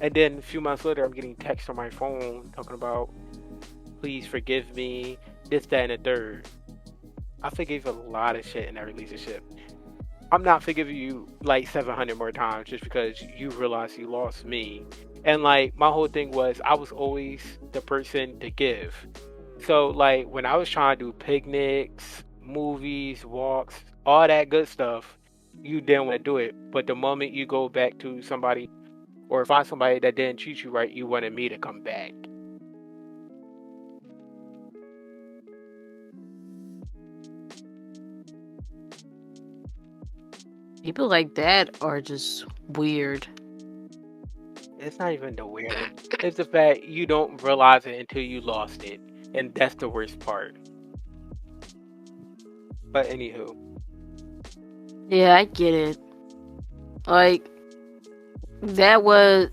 And then a few months later, I'm getting texts on my phone talking about, please forgive me, this, that, and the third. I forgave a lot of shit in that relationship. I'm not forgiving you like 700 more times just because you realize you lost me. And like, my whole thing was, I was always the person to give. So like, when I was trying to do picnics, movies, walks, all that good stuff, you didn't want to do it. But the moment you go back to somebody or find somebody that didn't treat you right, you wanted me to come back. People like that are just weird. It's not even the weird. It's the fact you don't realize it until you lost it. And that's the worst part. But anywho. Yeah, I get it. Like, that was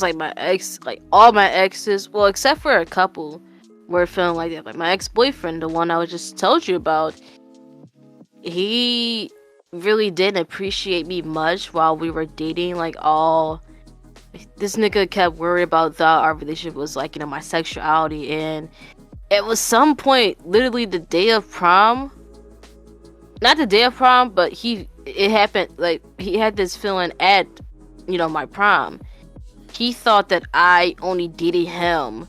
like my ex, like all my exes, well, except for a couple were feeling like that. Like my ex-boyfriend, the one I just told you about, he really didn't appreciate me much while we were dating. Like, this nigga kept worried about our relationship was like, my sexuality, and it was some point, literally the day of prom, not the day of prom, but it happened, like, he had this feeling at, my prom. He thought that I only dated him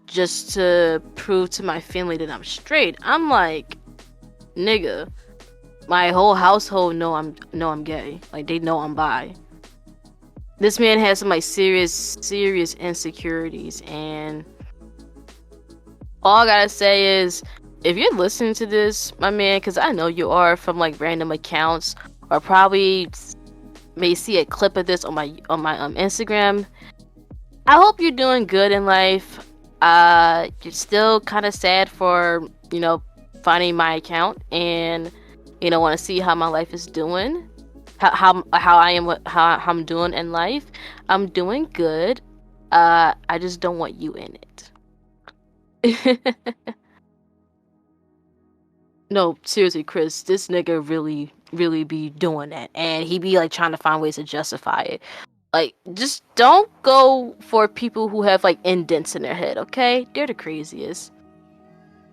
just to prove to my family that I'm straight. I'm like, nigga, my whole household know I'm gay. Like, they know I'm bi. This man has some, like, serious insecurities, and all I gotta say is, if you're listening to this, my man, because I know you are from, like, random accounts, or probably may see a clip of this on my Instagram, I hope you're doing good in life. You're still kind of sad for, finding my account, and, want to see how my life is doing. How I'm doing in life. I'm doing good. I just don't want you in it. No, seriously, Chris, this nigga really be doing that, and he be like trying to find ways to justify it. Like, just don't go for people who have like indents in their head, okay? They're the craziest.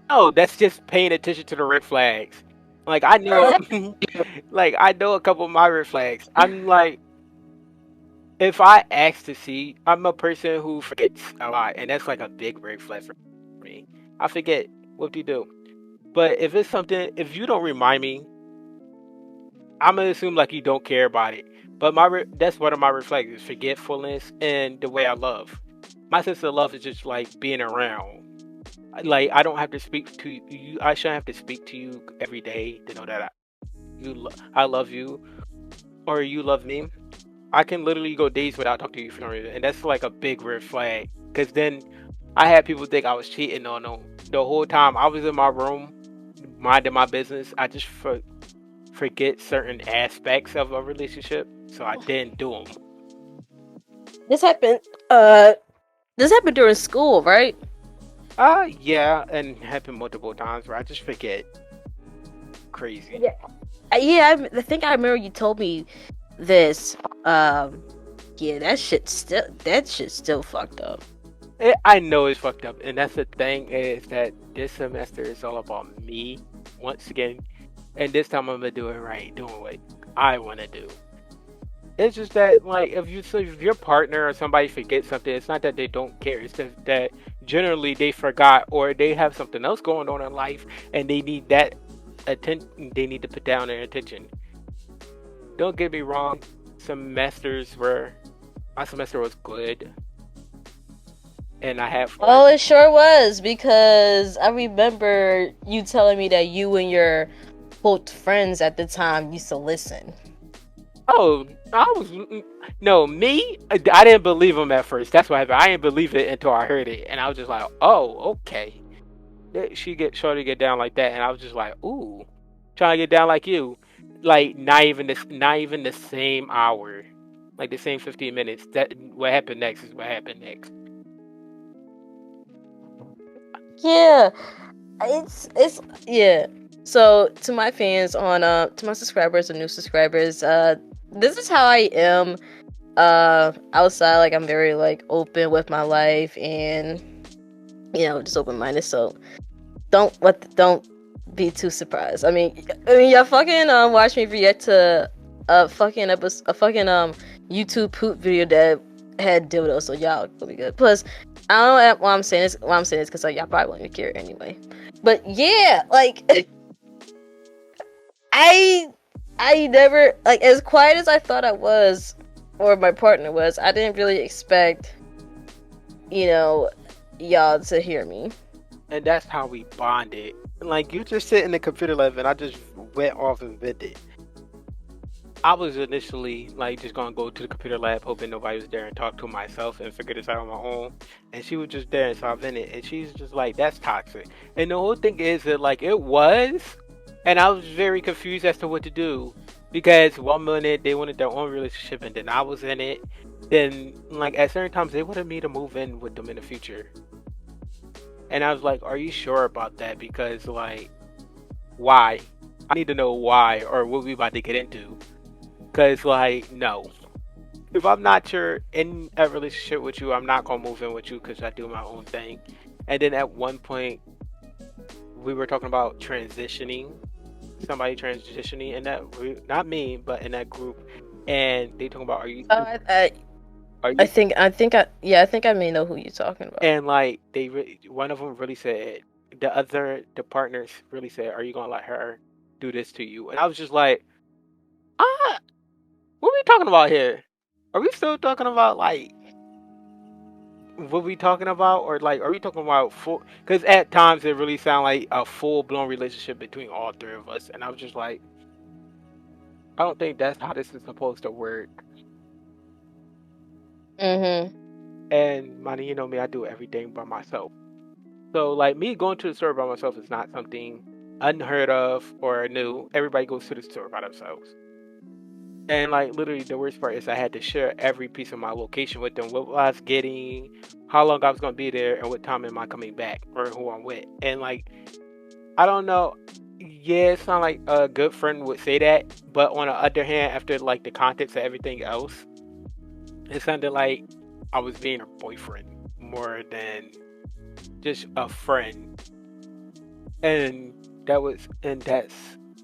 Oh, that's just paying attention to the red flags. Like, I know, like, I know a couple of my red flags. I'm like, if I ask to see, I'm a person who forgets a lot, and that's like a big red flag for me. I forget what to do. But if it's something, if you don't remind me, I'm gonna assume like you don't care about it. But that's one of my red flags is forgetfulness and the way I love. My sense of love is just like being around. Like, I don't have to speak to you. I shouldn't have to speak to you every day to know that I love you, or you love me. I can literally go days without talking to you for no reason, and that's like a big red flag. Because then I had people think I was cheating on them the whole time. I was in my room, minding my business. I just forget certain aspects of a relationship, so I didn't do them. This happened during school, right? Yeah, and happened multiple times where I just forget. Crazy. Yeah, I think I remember you told me this. Yeah, that shit's still fucked up. I know it's fucked up, and that's the thing, is that this semester is all about me once again, and this time I'm gonna do it right, doing what I want to do. It's just that, like, if your partner or somebody forgets something, it's not that they don't care. It's just that generally they forgot, or they have something else going on in life, and they need that attention. They need to put down their attention. Don't get me wrong. My semester was good, and I had fun. Oh, it sure was, because I remember you telling me that you and your quote friends at the time used to listen. Oh, I didn't believe him at first. That's what happened. I didn't believe it until I heard it, and I was just like, oh, okay. Shorty get down like that, and I was just like, ooh, trying to get down like you, like not even the same hour, like the same 15 minutes. That what happened next is what happened next. Yeah, it's yeah. So to my fans to my subscribers and new subscribers, this is how I am outside. Like, I'm very like open with my life, and just open-minded. So don't be too surprised. I mean y'all fucking watch me react to a fucking YouTube poop video that had dildos, so y'all will be good. Plus, I don't know why I'm saying this. Because like, y'all probably won't even care anyway. But yeah, like I I never, like, as quiet as I thought I was, or my partner was, I didn't really expect, y'all to hear me. And that's how we bonded. Like, you just sit in the computer lab and I just went off and vented. I was initially like just gonna go to the computer lab hoping nobody was there and talk to myself and figure this out on my own. And she was just there and so I vented and she's just like, that's toxic. And the whole thing is that like it was, and I was very confused as to what to do. Because one minute they wanted their own relationship and then I was in it. Then like at certain times they wanted me to move in with them in the future. And I was like, are you sure about that? Because like why? I need to know why or what we about to get into. Cause like no, if I'm not sure in a relationship with you, I'm not gonna move in with you because I do my own thing. And then at one point, we were talking about transitioning, somebody transitioning in that not me, but in that group, and they talking about are you? Are you? I think I may know who you're talking about. And like one of them really said, the partners really said, are you gonna let her do this to you? And I was just like, ah. What are we talking about here? Are we still talking about like what we talking about, or like are we talking about full? Because at times it really sound like a full blown relationship between all three of us, and I was just like, I don't think that's how this is supposed to work. And money, you know me, I do everything by myself. So like me going to the store by myself is not something unheard of or new. Everybody goes to the store by themselves. And like literally the worst part is I had to share every piece of my location with them, what I was getting, how long I was gonna be there, and what time am I coming back, or who I'm with. And like I don't know, yeah, it sounds like a good friend would say that, but on the other hand, after like the context of everything else, it sounded like I was being a boyfriend more than just a friend. And that's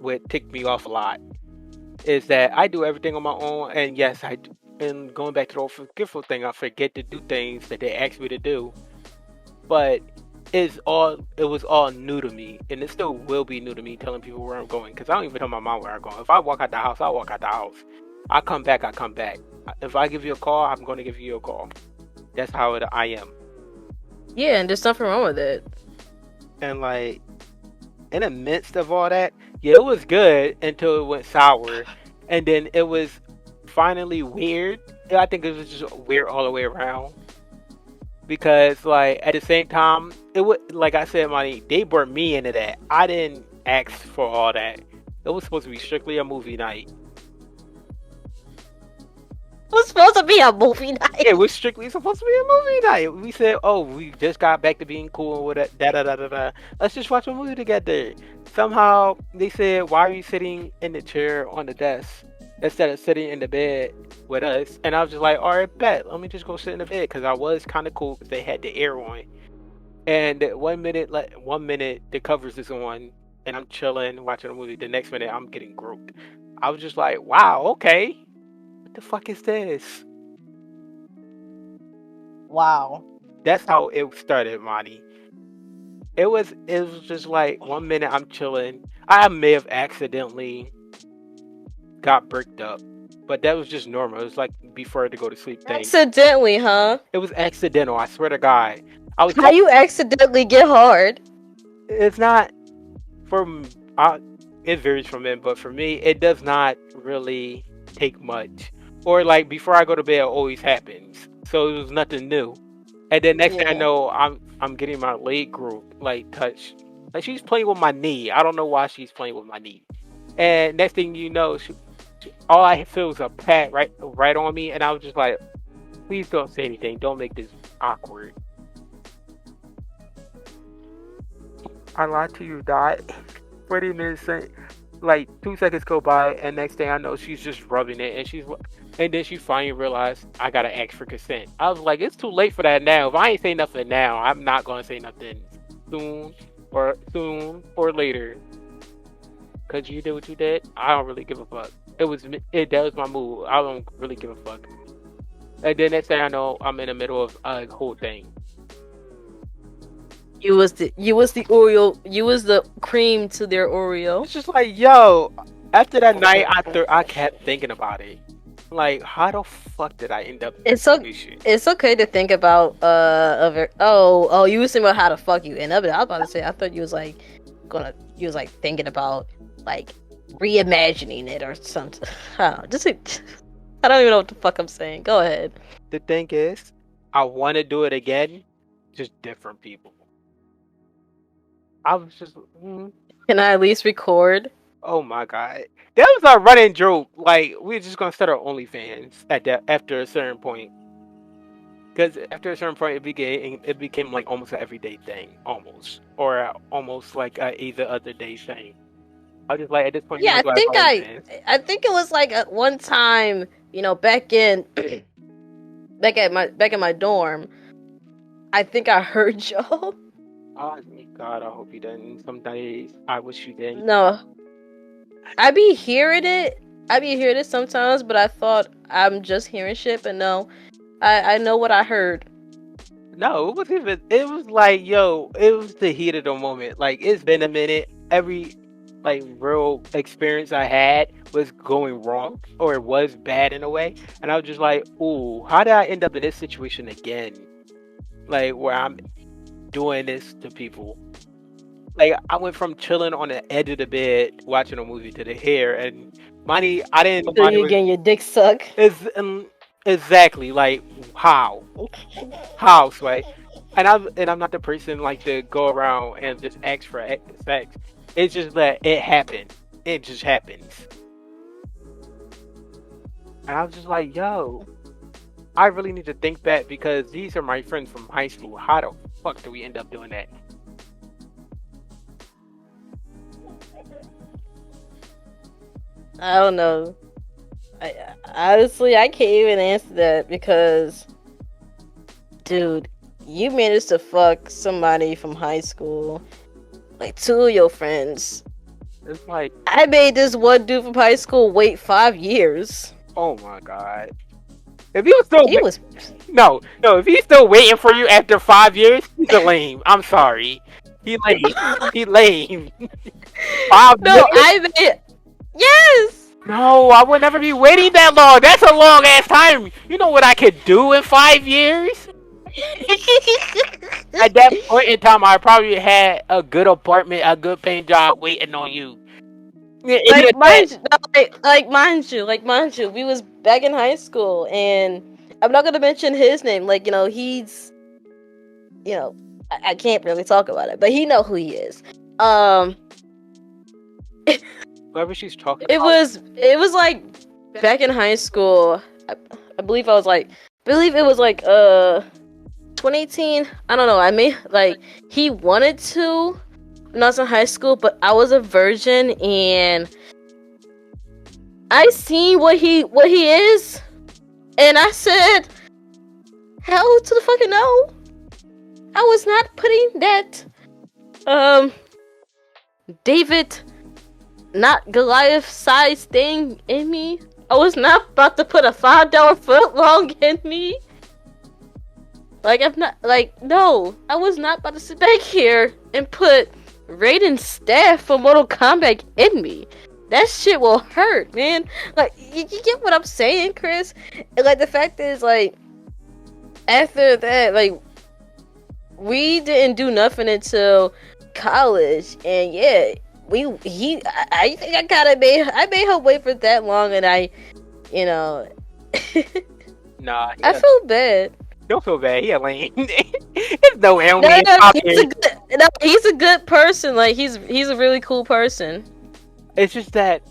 what ticked me off a lot. Is that I do everything on my own, and yes, I do. And going back to the old forgetful thing, I forget to do things that they ask me to do. But it was all new to me, and it still will be new to me telling people where I'm going. Because I don't even tell my mom where I'm going. If I walk out the house, I walk out the house. I come back. If I give you a call, I'm going to give you a call. That's how I am. Yeah, and there's nothing wrong with it. And like in the midst of all that, yeah, it was good until it went sour, and then it was finally weird. I think it was just weird all the way around because, like, at the same time, it was like I said, money. They brought me into that. I didn't ask for all that. It was supposed to be strictly a movie night. It was supposed to be a movie night. It was strictly supposed to be a movie night. We said, "Oh, we just got back to being cool with it. Da da da da da. Let's just watch a movie together." Somehow they said, "Why are you sitting in the chair on the desk instead of sitting in the bed with us?" And I was just like, "All right, bet. Let me just go sit in the bed," because I was kind of cool because they had the air on. And 1 minute, the covers is on, and I'm chilling watching a movie. The next minute, I'm getting groped. I was just like, "Wow, okay." What the fuck is this? Wow. That's how it started, Monty. It was just like 1 minute I'm chilling. I may have accidentally got bricked up, but that was just normal. It was like before to go to sleep thing. Accidentally, huh? It was accidental. I swear to God. How you accidentally get hard? It's not it varies from men, but for me, it does not really take much. Or like before I go to bed, it always happens. So it was nothing new. And then next thing I know, I'm getting my leg group like touched. Like she's playing with my knee. I don't know why she's playing with my knee. And next thing you know, all I feel is a pat right on me, and I was just like, please don't say anything. Don't make this awkward. I lied to you, Dot. 40 minutes, like 2 seconds go by, and next thing I know, she's just rubbing it, and then she finally realized I gotta ask for consent. I was like, it's too late for that now. If I ain't say nothing now, I'm not gonna say nothing soon or later. Cause you did what you did. I don't really give a fuck. That was my move. I don't really give a fuck. And then next thing I know, I'm in the middle of a whole thing. You was the Oreo. You was the cream to their Oreo. It's just like, yo, After that night, I kept thinking about it. Like, how the fuck did I end up in It's this so situation? it's okay to think about oh you was thinking about how the fuck you end up. I was about to say I thought you was like thinking about like reimagining it or something. I don't know. I don't even know what the fuck I'm saying. Go ahead. The thing is, I want to do it again, just different people. I was just, Can I at least record? oh my god, that was our running joke. Like, we're just gonna start our OnlyFans at that after a certain point. Because after a certain point, it became like almost an everyday thing, almost, or almost like a either other day thing. I was just like, at this point, you Yeah, might as well have OnlyFans. I think it was like at one time, back in back in my dorm. I think I heard y'all. Oh my god, I hope you didn't. Some days I wish you didn't. No, I be hearing it. I be hearing it sometimes, but I thought I'm just hearing shit. But no, I know what I heard. No, it wasn't even. It was like, yo, it was the heat of the moment. Like, it's been a minute. Every like real experience I had was going wrong, or it was bad in a way, and I was just like, ooh, how did I end up in this situation again? Like, where I'm doing this to people. Like, I went from chilling on the edge of the bed watching a movie to the hair, and money I didn't know So money you was getting your dick sucked? exactly like how Sway, and I'm not the person like to go around and just ask for sex. It's just that it happened. It just happens, and I was just like, yo, I really need to think back because these are my friends from high school. How the fuck do we end up doing that? I don't know. Honestly, I can't even answer that because, dude, you managed to fuck somebody from high school, like two of your friends. It's like, I made this one dude from high school wait 5 years. oh my god. If he was still He was no, if he's still waiting for you after 5 years, he's a lame. I'm sorry. He lame. He lame. 5 no, years? I made yes. No, I would never be waiting that long. That's a long ass time. You know what I could do in 5 years? At that point in time, I probably had a good apartment, a good paying job waiting on you. like mind you, no, mind you, we was back in high school, and I'm not gonna mention his name. Like he's, I can't really talk about it, but he know who he is. Whoever she's talking It about. it was like back in high school. I believe it was like 2018. I don't know. I mean, like he wanted to when I was in high school, but I was a virgin and I seen what he is, and I said, hell to the fucking no. I was not putting that David, not Goliath size thing in me. I was not about to put a $5 foot long in me. Like, I'm not, like, no. I was not about to sit back here and put Raiden's staff from Mortal Kombat in me. That shit will hurt, man. Like, you get what I'm saying, Chris? And, like, the fact is, like, after that, like, we didn't do nothing until college. And, yeah, I think I made her wait for that long, and I Nah, I feel bad. don't feel bad. He a lame. There's no enemy No, in no, talking. he's a good person. Like he's a really cool person. It's just that.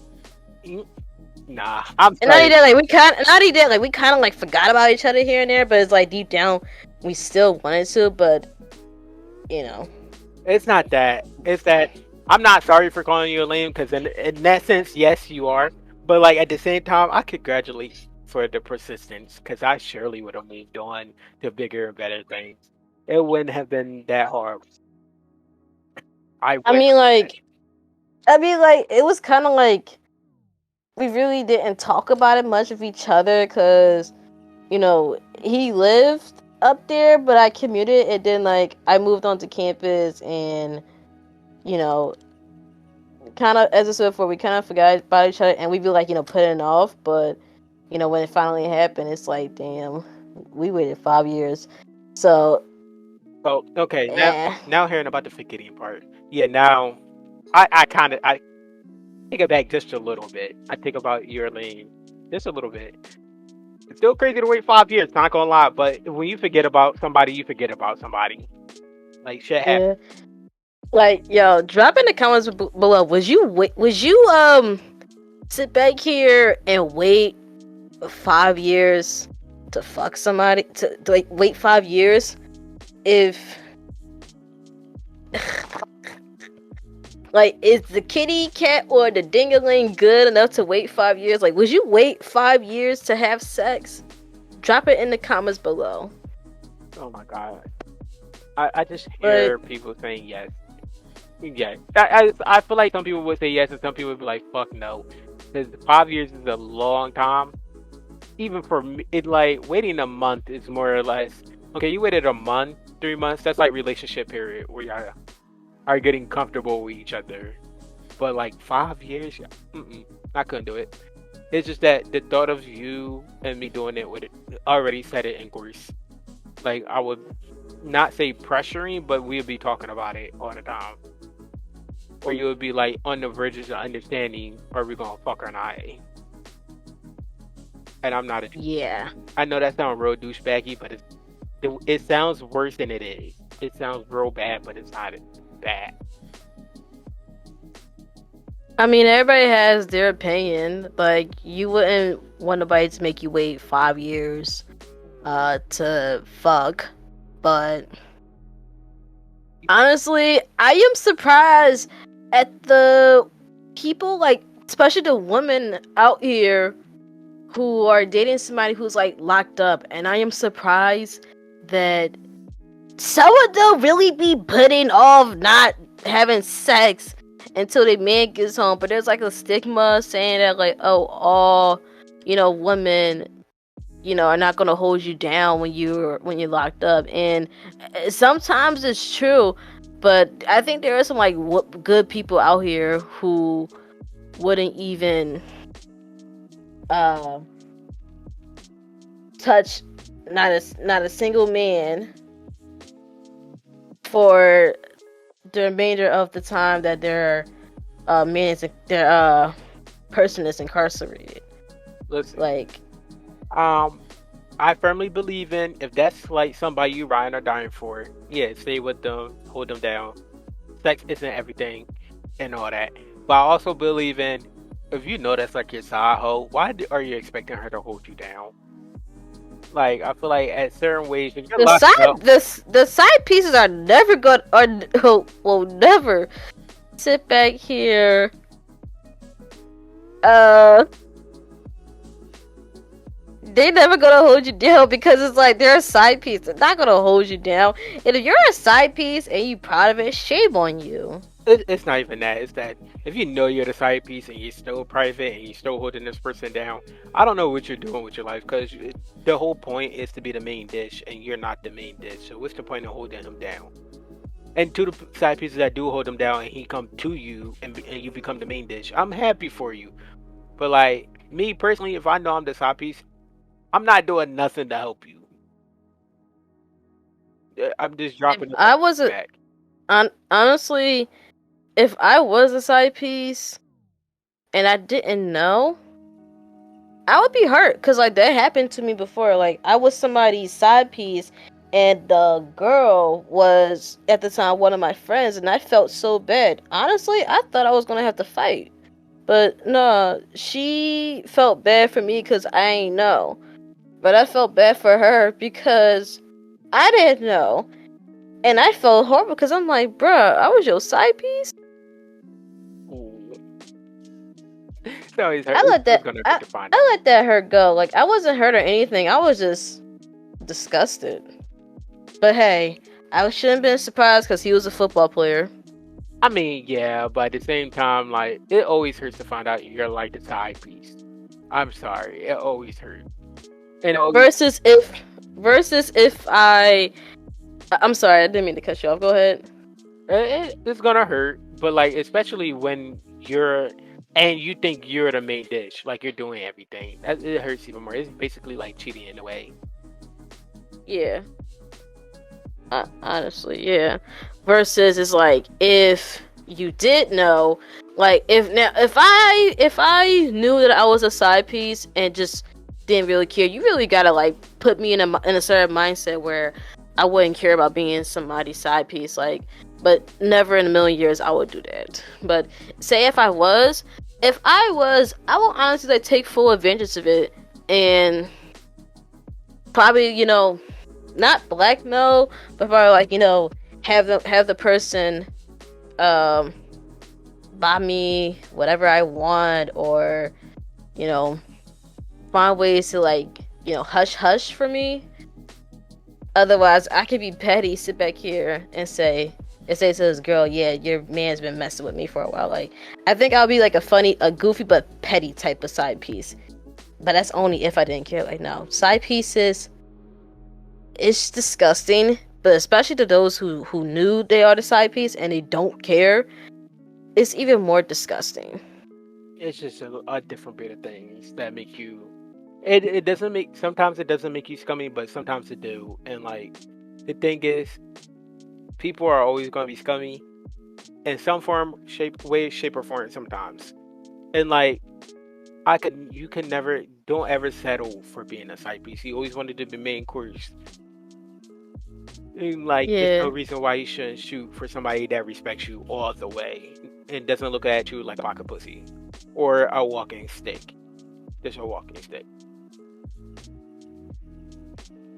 Nah, I'm And not sorry. only that, we kind of like forgot about each other here and there, but it's like deep down we still wanted to, but It's not that. It's that I'm not sorry for calling you a lame because in that sense, yes, you are. But like at the same time, I congratulate you for the persistence because I surely would have moved on to bigger and better things. It wouldn't have been that hard. I mean like it was kind of like we really didn't talk about it much with each other because he lived up there, but I commuted, and then like I moved onto campus, and kind of, as I said before, we kind of forgot about each other, and we'd be like, putting it off. But when it finally happened, it's like, damn, we waited 5 years. So, Oh, okay. eh. Now hearing about the forgetting part. Yeah, now I take it back just a little bit. I think about your lane just a little bit. It's still crazy to wait 5 years, not gonna lie, but when you forget about somebody, you forget about somebody. Like shit happens. Yeah. Like, yo, drop in the comments below. Was you sit back here and wait 5 years to fuck somebody? To like wait 5 years if like, is the kitty cat or the dingaling good enough to wait 5 years? Like, would you wait 5 years to have sex? Drop it in the comments below. Oh my god. I just hear people saying yes. Yeah. I feel like some people would say yes and some people would be like, fuck no. Because 5 years is a long time. Even for me, it like waiting a month is more or less okay, you waited a month, 3 months, that's like relationship period where y'all are getting comfortable with each other. But like 5 years, I couldn't do it. It's just that the thought of you and me doing it would already set it in course. Like I would not say pressuring, but we'd be talking about it all the time. Or you would be like on the verge of understanding, are we gonna fuck or not? And I'm not a Yeah. I know that sounds real douchebaggy, but it sounds worse than it is. It sounds real bad, but it's not bad. I mean, everybody has their opinion. Like, you wouldn't want nobody to make you wait 5 years to fuck. But honestly, I am surprised at the people, like, especially the women out here who are dating somebody who's like locked up. And I am surprised that some of them really be putting off not having sex until the man gets home. But there's like a stigma saying that, like, oh, all women are not gonna hold you down when you're locked up. And sometimes it's true, but I think there are some like good people out here who wouldn't even touch not a single man for the remainder of the time that their person is incarcerated. Listen, Like, I firmly believe in if that's like somebody you riding or dying for, yeah, stay with them, hold them down. Sex isn't everything and all that. But I also believe in if you know that's like your side hoe, why are you expecting her to hold you down? Like, I feel like at certain ways, if you're locked up, the side pieces are never good, or will never sit back here. They never gonna hold you down because it's like they're a side piece. They're not gonna hold you down. And if you're a side piece and you proud of it, shame on you. it's not even that. It's that if you know you're the side piece and you're still private and you're still holding this person down, I don't know what you're doing with your life, because the whole point is to be the main dish and you're not the main dish. So what's the point of holding him down? And to the side pieces that do hold him down and he come to you and you become the main dish, I'm happy for you. But like me personally, if I know I'm the side piece, I'm not doing nothing to help you. I'm just dropping. I wasn't back. Honestly, if I was a side piece and I didn't know, I would be hurt, because like that happened to me before. Like, I was somebody's side piece and the girl was at the time one of my friends, and I felt so bad. Honestly, I thought I was gonna have to fight, but no, she felt bad for me because I ain't know, but I felt bad for her because I didn't know. And I felt horrible because I'm like, bruh, I was your side piece. So I let that hurt go. Like, I wasn't hurt or anything. I was just disgusted. But hey, I shouldn't have been surprised because he was a football player. I mean, yeah, but at the same time, like, it always hurts to find out you're like the side piece. I'm sorry, it always hurts. And Versus if I'm sorry, I didn't mean to cut you off. Go ahead. It's gonna hurt, But like, especially when you're and you think you're the main dish, like you're doing everything. It hurts even more. It's basically like cheating in a way. Yeah. Honestly, yeah. Versus it's like if you did know, like if I knew that I was a side piece and just didn't really care, you really gotta like put me in a certain mindset where I wouldn't care about being somebody's side piece. Like, but never in a million years I would do that. But say if I was, I will honestly like take full advantage of it and probably not blackmail, but probably like have the person buy me whatever I want, or find ways to like hush hush for me. Otherwise I could be petty, sit back here and say to this girl, yeah, your man's been messing with me for a while. Like, I think I'll be like a goofy but petty type of side piece, but that's only if I didn't care. Like, no, side pieces, it's disgusting, but especially to those who knew they are the side piece and they don't care, it's even more disgusting. It's just a different bit of things that make you. It doesn't make. Sometimes it doesn't make you scummy, but sometimes it do. And like, the thing is, people are always going to be scummy in some form, shape, or form. Sometimes, and like, you can never. Don't ever settle for being a side piece. You always wanted to be main course. And like, there's no reason why you shouldn't shoot for somebody that respects you all the way and doesn't look at you like a pocket pussy or a walking stick. Just a walking stick.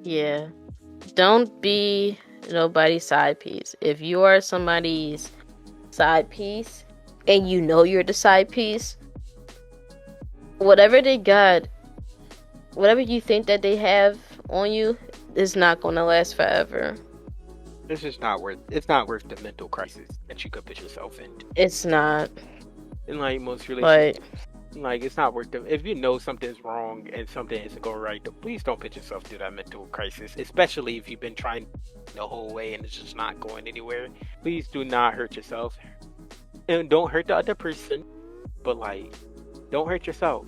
Yeah. Don't be nobody's side piece. If you are somebody's side piece and you know you're the side piece, whatever they got, whatever you think that they have on you, is not going to last forever. It's just not worth. It's not worth the mental crisis that you could put yourself in. It's not. In like most relationships, like it's not worth it. If you know something's wrong and something isn't going right, please don't put yourself through that mental crisis. Especially if you've been trying the whole way and it's just not going anywhere. Please do not hurt yourself, and don't hurt the other person. But like, don't hurt yourself.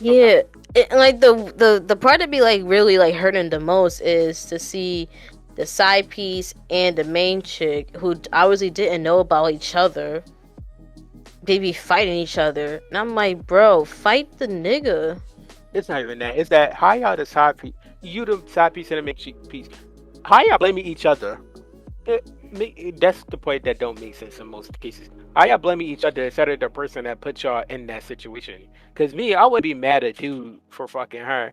Yeah, like the part that be like really like hurting the most is to see the side piece and the main chick who obviously didn't know about each other. They be fighting each other, and I'm like, bro, fight the nigga. It's not even that. It's that how y'all the side piece. You the side piece and the main piece. How y'all blaming each other? That's the point that don't make sense in most cases. How y'all blaming each other instead of the person that put y'all in that situation? Because me, I would be mad at dude for fucking her.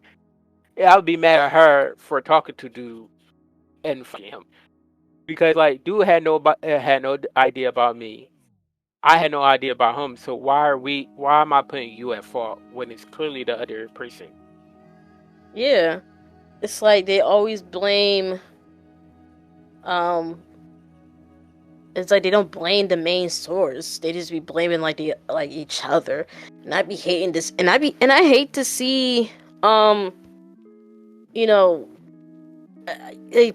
I would be mad at her for talking to dude and fucking him. Because like, dude had no idea about me. I had no idea about him. So why am I putting you at fault when it's clearly the other person? Yeah, it's like they always blame. It's like they don't blame the main source. They just be blaming like each other. And I be hating this. And I hate to see like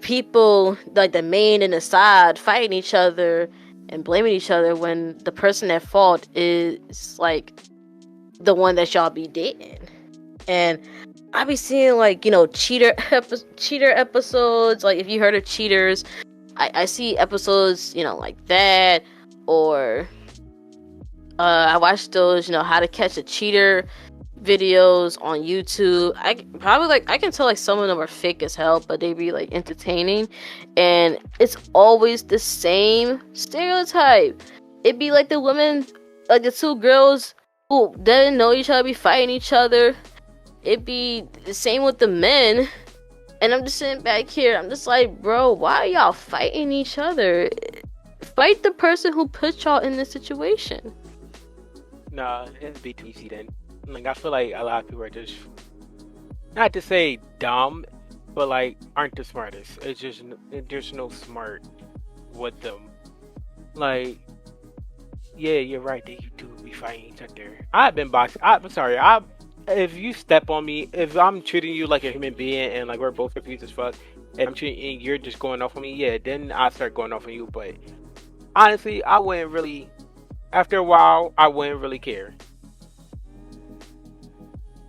people like the main and the side fighting each other and blaming each other when the person at fault is like the one that y'all be dating. And I be seeing like cheater episodes. Like, if you heard of Cheaters, I see episodes like that, or I watch those how to catch a cheater videos on YouTube. I can tell like some of them are fake as hell, but they be like entertaining, and it's always the same stereotype. It'd be like the women, like the two girls who didn't know each other be fighting each other. It'd be the same with the men, and I'm just sitting back here, I'm just like, bro, why are y'all fighting each other? Fight the person who put y'all in this situation. Nah, it'd be too easy then. Like, I feel like a lot of people are just, not to say dumb, but like aren't the smartest. It's just there's no smart with them. Like, yeah, you're right that you do be fighting each other. I've been boxing. I'm sorry. If you step on me, if I'm treating you like a human being and like we're both confused as fuck, and you're just going off on me, yeah, then I start going off on you. But honestly, I wouldn't really. After a while, I wouldn't really care.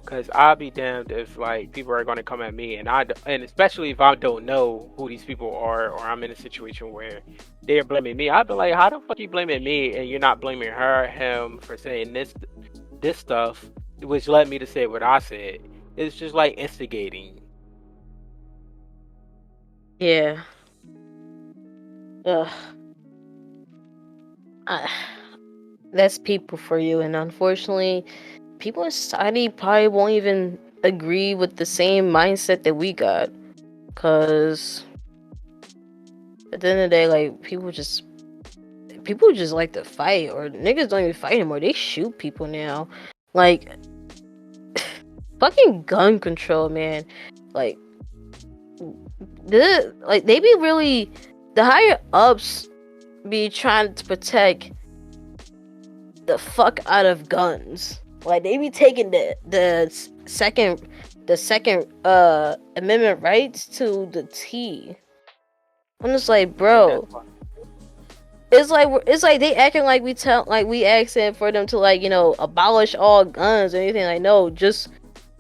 Cause I'll be damned if like people are gonna come at me, and especially if I don't know who these people are, or I'm in a situation where they're blaming me. I'd be like, how the fuck you blaming me, and you're not blaming her, him for saying this stuff, which led me to say what I said. It's just like instigating. Yeah. Ugh. I- That's people for you, and unfortunately, people in society probably won't even agree with the same mindset that we got. Cause at the end of the day, like people just like to fight, or niggas don't even fight anymore. They shoot people now. Like fucking gun control, man. Like they be really, the higher ups be trying to protect the fuck out of guns. Like they be taking the second amendment rights to the T. I'm just like, bro. It's like they acting like we asking for them to, like, you know, abolish all guns or anything. Like, no, just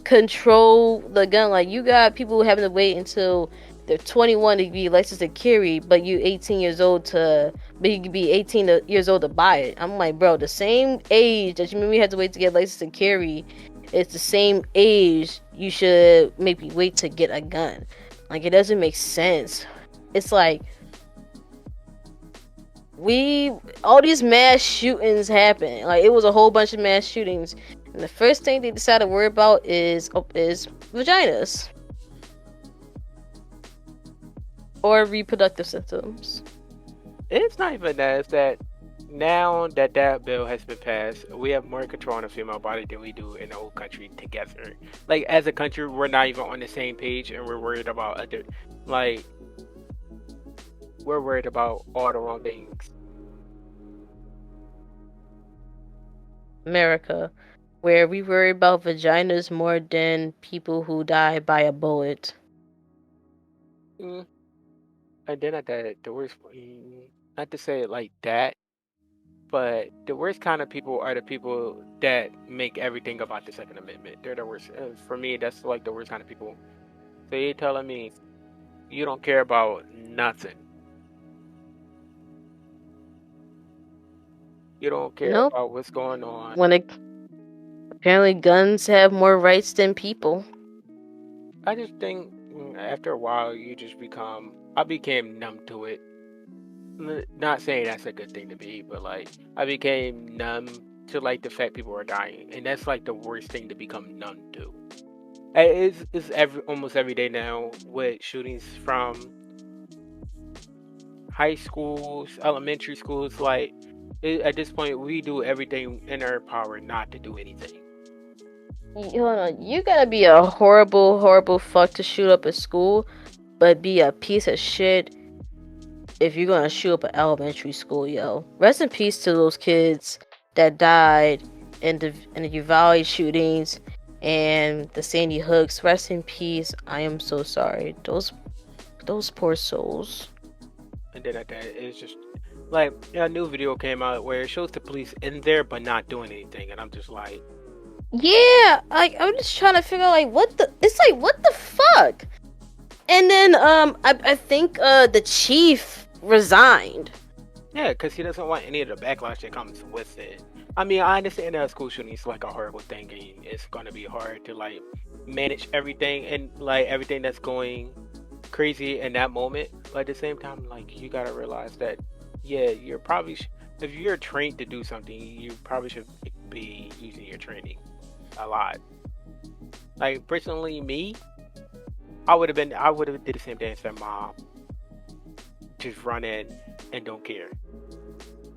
control the gun. Like, you got people having to wait until they're 21 to be licensed to carry, but you 18 years old to, but you could be 18 years old to buy it. I'm like, bro, the same age that you maybe had to wait to get licensed to carry, it's the same age you should maybe wait to get a gun. Like, it doesn't make sense. It's like, all these mass shootings happen. Like, it was a whole bunch of mass shootings, and the first thing they decided to worry about is vaginas or reproductive systems. It's not even that. It's that now that bill has been passed, we have more control on the female body than we do in the whole country together. Like, as a country, we're not even on the same page, and we're worried about we're worried about all the wrong things. America, where we worry about vaginas more than people who die by a bullet. And then at the worst, not to say it like that, but the worst kind of people are the people that make everything about the Second Amendment. They're the worst. For me, that's like the worst kind of people. So you're telling me you don't care about nothing. You don't care about what's going on. Apparently guns have more rights than people. I just think after a while I became numb to it. Not saying that's a good thing to be, but like I became numb to like the fact people are dying, and that's like the worst thing to become numb to. It's almost every day now with shootings from high schools, elementary schools. Like at this point, we do everything in our power not to do anything. Hold on, you gotta be a horrible, horrible fuck to shoot up a school, but be a piece of shit if you're gonna shoot up an elementary school, yo. Rest in peace to those kids that died in the Uvalde shootings and the Sandy Hooks. Rest in peace. I am so sorry. Those poor souls. And then at that, it's just like a new video came out where it shows the police in there but not doing anything, and I'm just like, yeah, like I'm just trying to figure out like what the fuck. And then I think the chief resigned. Yeah, because he doesn't want any of the backlash that comes with it. I mean, I understand that school shooting is like a horrible thing, and it's gonna be hard to like manage everything and like everything that's going crazy in that moment. But at the same time, like you gotta realize that, yeah, you're probably if you're trained to do something, you probably should be using your training a lot. Like personally, me, I would have did the same thing as their mom. Just run in and don't care.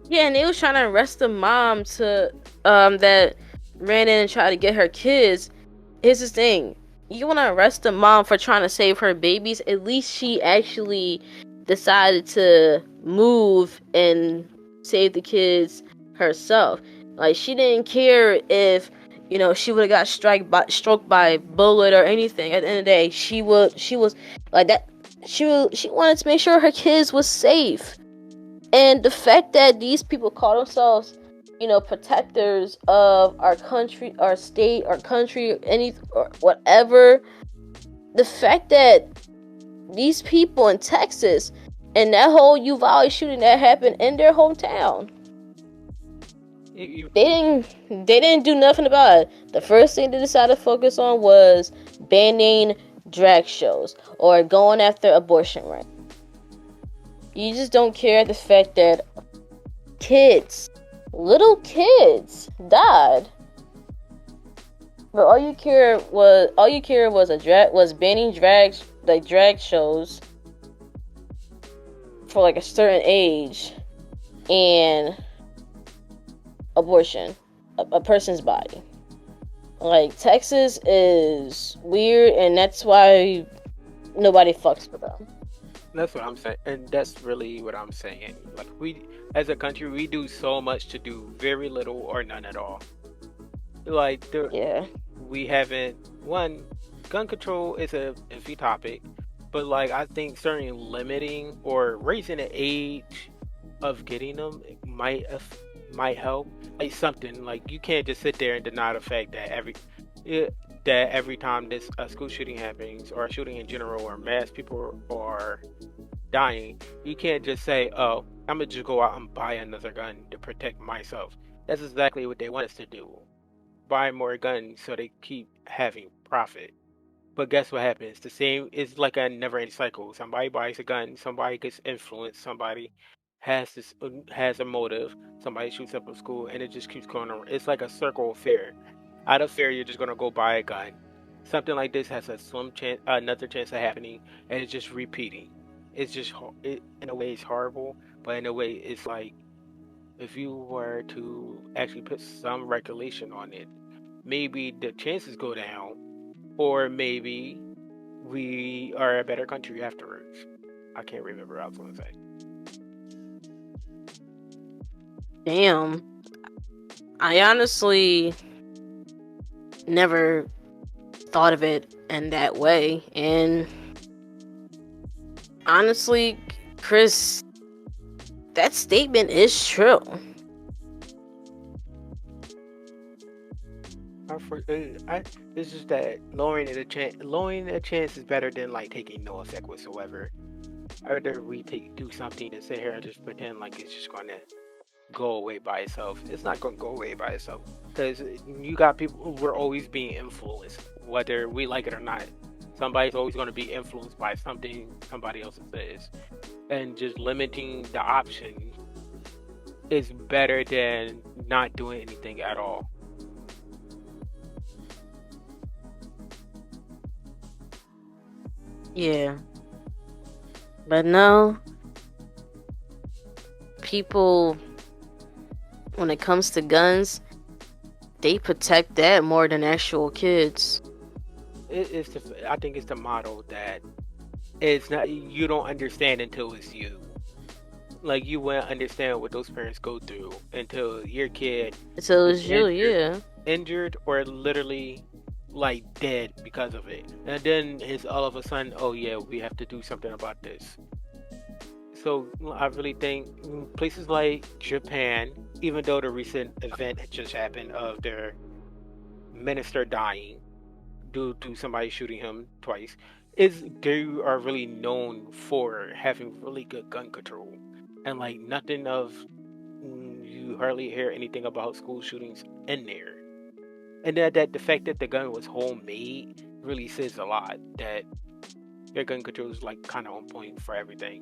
Yeah, and they was trying to arrest the mom to that ran in and tried to get her kids. Here's the thing. You want to arrest the mom for trying to save her babies? At least she actually decided to move and save the kids herself. Like, she didn't care if, you know, she would have got struck by a bullet or anything. At the end of the day, she was like that. She wanted to make sure her kids was safe. And the fact that these people call themselves, protectors of our country, our state, our country, or whatever, the fact that these people in Texas and that whole Uvalde shooting that happened in their hometown, they didn't do nothing about it. The first thing they decided to focus on was banning drag shows or going after abortion rights. You just don't care the fact that little kids died. But all you care was banning drag shows for like a certain age and abortion, a person's body. Like, Texas is weird, and that's why nobody fucks with them. That's what I'm saying, and that's really what I'm saying. Like, we, as a country, we do so much to do very little or none at all. Like, we haven't. One, gun control is a iffy topic, but like, I think certainly limiting or raising the age of getting them might help. Like, something like, you can't just sit there and deny the fact that every time this school shooting happens, or a shooting in general, or mass people are dying, you can't just say, oh, I'm gonna just go out and buy another gun to protect myself. That's exactly what they want us to do. Buy more guns so they keep having profit. But guess what happens? The same is like a never-ending cycle. Somebody buys a gun, somebody gets influenced, somebody has a motive, somebody shoots up a school, and it just keeps going on. It's like a circle of fear. Out of fear, you're just gonna go buy a gun. Something like this has a slim chance, another chance of happening, and it's just repeating. It's just, in a way, it's horrible, but in a way, it's like, if you were to actually put some regulation on it, maybe the chances go down, or maybe we are a better country afterwards. I can't remember what I was gonna say. Damn. I honestly never thought of it in that way. And honestly, Chris, that statement is true. It's just that lowering the chance is better than like taking no effect whatsoever. I'd rather we do something than sit here and just pretend like it's just gonna go away by itself. It's not gonna go away by itself, because you got people who were always being influenced, whether we like it or not. Somebody's always going to be influenced by something somebody else says, and just limiting the option is better than not doing anything at all. Yeah. But no, people, when it comes to guns, they protect that more than actual kids. I think it's the model that it's not, you don't understand until it's you. Like, you won't understand what those parents go through until your kid Until it's you, injured or literally like dead because of it, and then it's all of a sudden, oh yeah, we have to do something about this. So I really think places like Japan, even though the recent event had just happened of their minister dying due to somebody shooting him twice, they are really known for having really good gun control, and like nothing of, you hardly hear anything about school shootings in there. And that the fact that the gun was homemade really says a lot, that their gun control is like kind of on point for everything.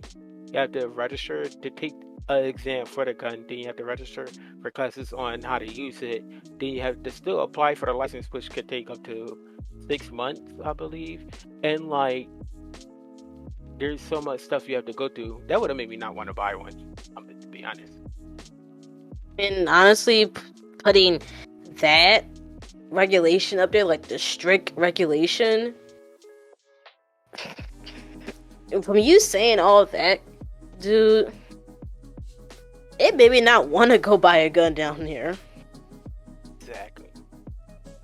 You have to register to take an exam for the gun, then you have to register for classes on how to use it, then you have to still apply for the license, which could take up to 6 months, I believe. And like, there's so much stuff you have to go through. That would have made me not want to buy one, to be honest. And honestly, putting that regulation up there, like the strict regulation, from you saying all that, dude, it made me not want to go buy a gun down here. Exactly.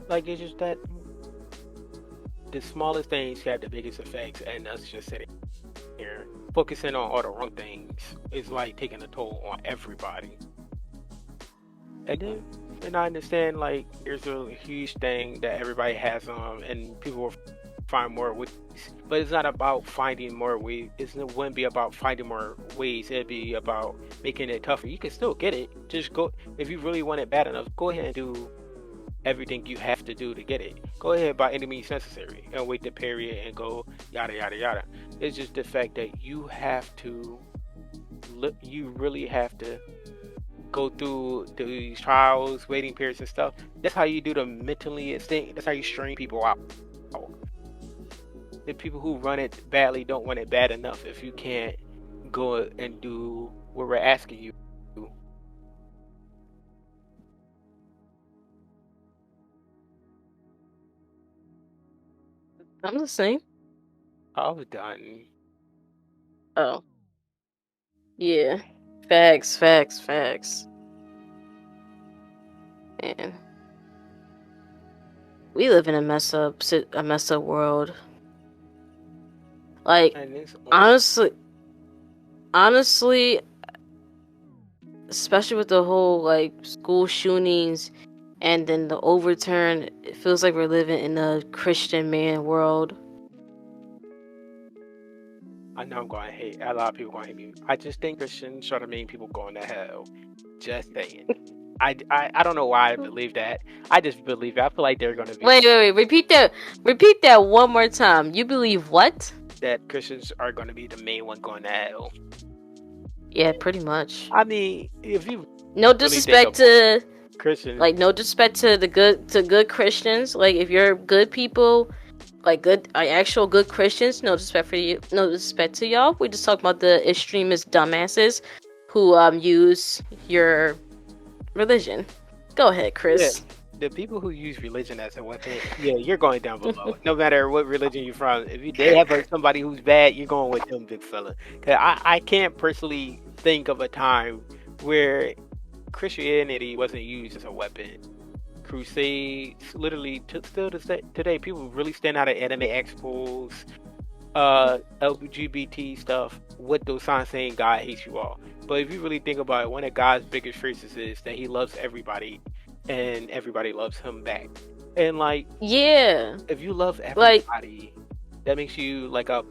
Like, it's just that the smallest things have the biggest effects, and us just sitting here. Focusing on all the wrong things is like taking a toll on everybody. And I understand like there's a huge thing that everybody has and people will find more ways. But it's not about finding more ways. It wouldn't be about finding more ways. It'd be about making it tougher. You can still get it. Just go if you really want it bad enough. Go ahead and do everything you have to do to get it. Go ahead by any means necessary and wait the period and go yada yada yada. It's just the fact that you have to look. You really have to go through these trials, waiting periods and stuff. That's how you do the mentally instinct. That's how you strain people out. The people who run it badly don't want it bad enough if you can't go and do what we're asking you. I'm listening. I was done. Oh. Yeah. Facts. Man. We live in a messed up world. Like, And it's honestly, especially with the whole like school shootings and then the overturn, it feels like we're living in a Christian man world. I know I'm going to hate a lot of people going to hate me. I just think Christians are the main people going to hell. Just saying. I don't know why I believe that. I just believe it. I feel like they're going to be Wait. Repeat that one more time. You believe what? that Christians are going to be the main one going to hell. Yeah, pretty much. I mean, if you No disrespect to Christians, like no disrespect to the good Christians. Like if you're good people, like good actual good Christians, no disrespect for you, no disrespect to y'all. We just talk about the extremist dumbasses who use your religion. Go ahead, Chris. Yeah. The people who use religion as a weapon, yeah, you're going down below. No matter what religion you're from, if they have somebody who's bad, you're going with them, big fella. Cause I can't personally think of a time where Christianity wasn't used as a weapon. Crusades, literally, still today, people really stand out at anime expos, LGBT stuff with those signs saying God hates you all. But if you really think about it, one of God's biggest phrases is that He loves everybody, and everybody loves Him back. And like, yeah, if you love everybody, that makes you like a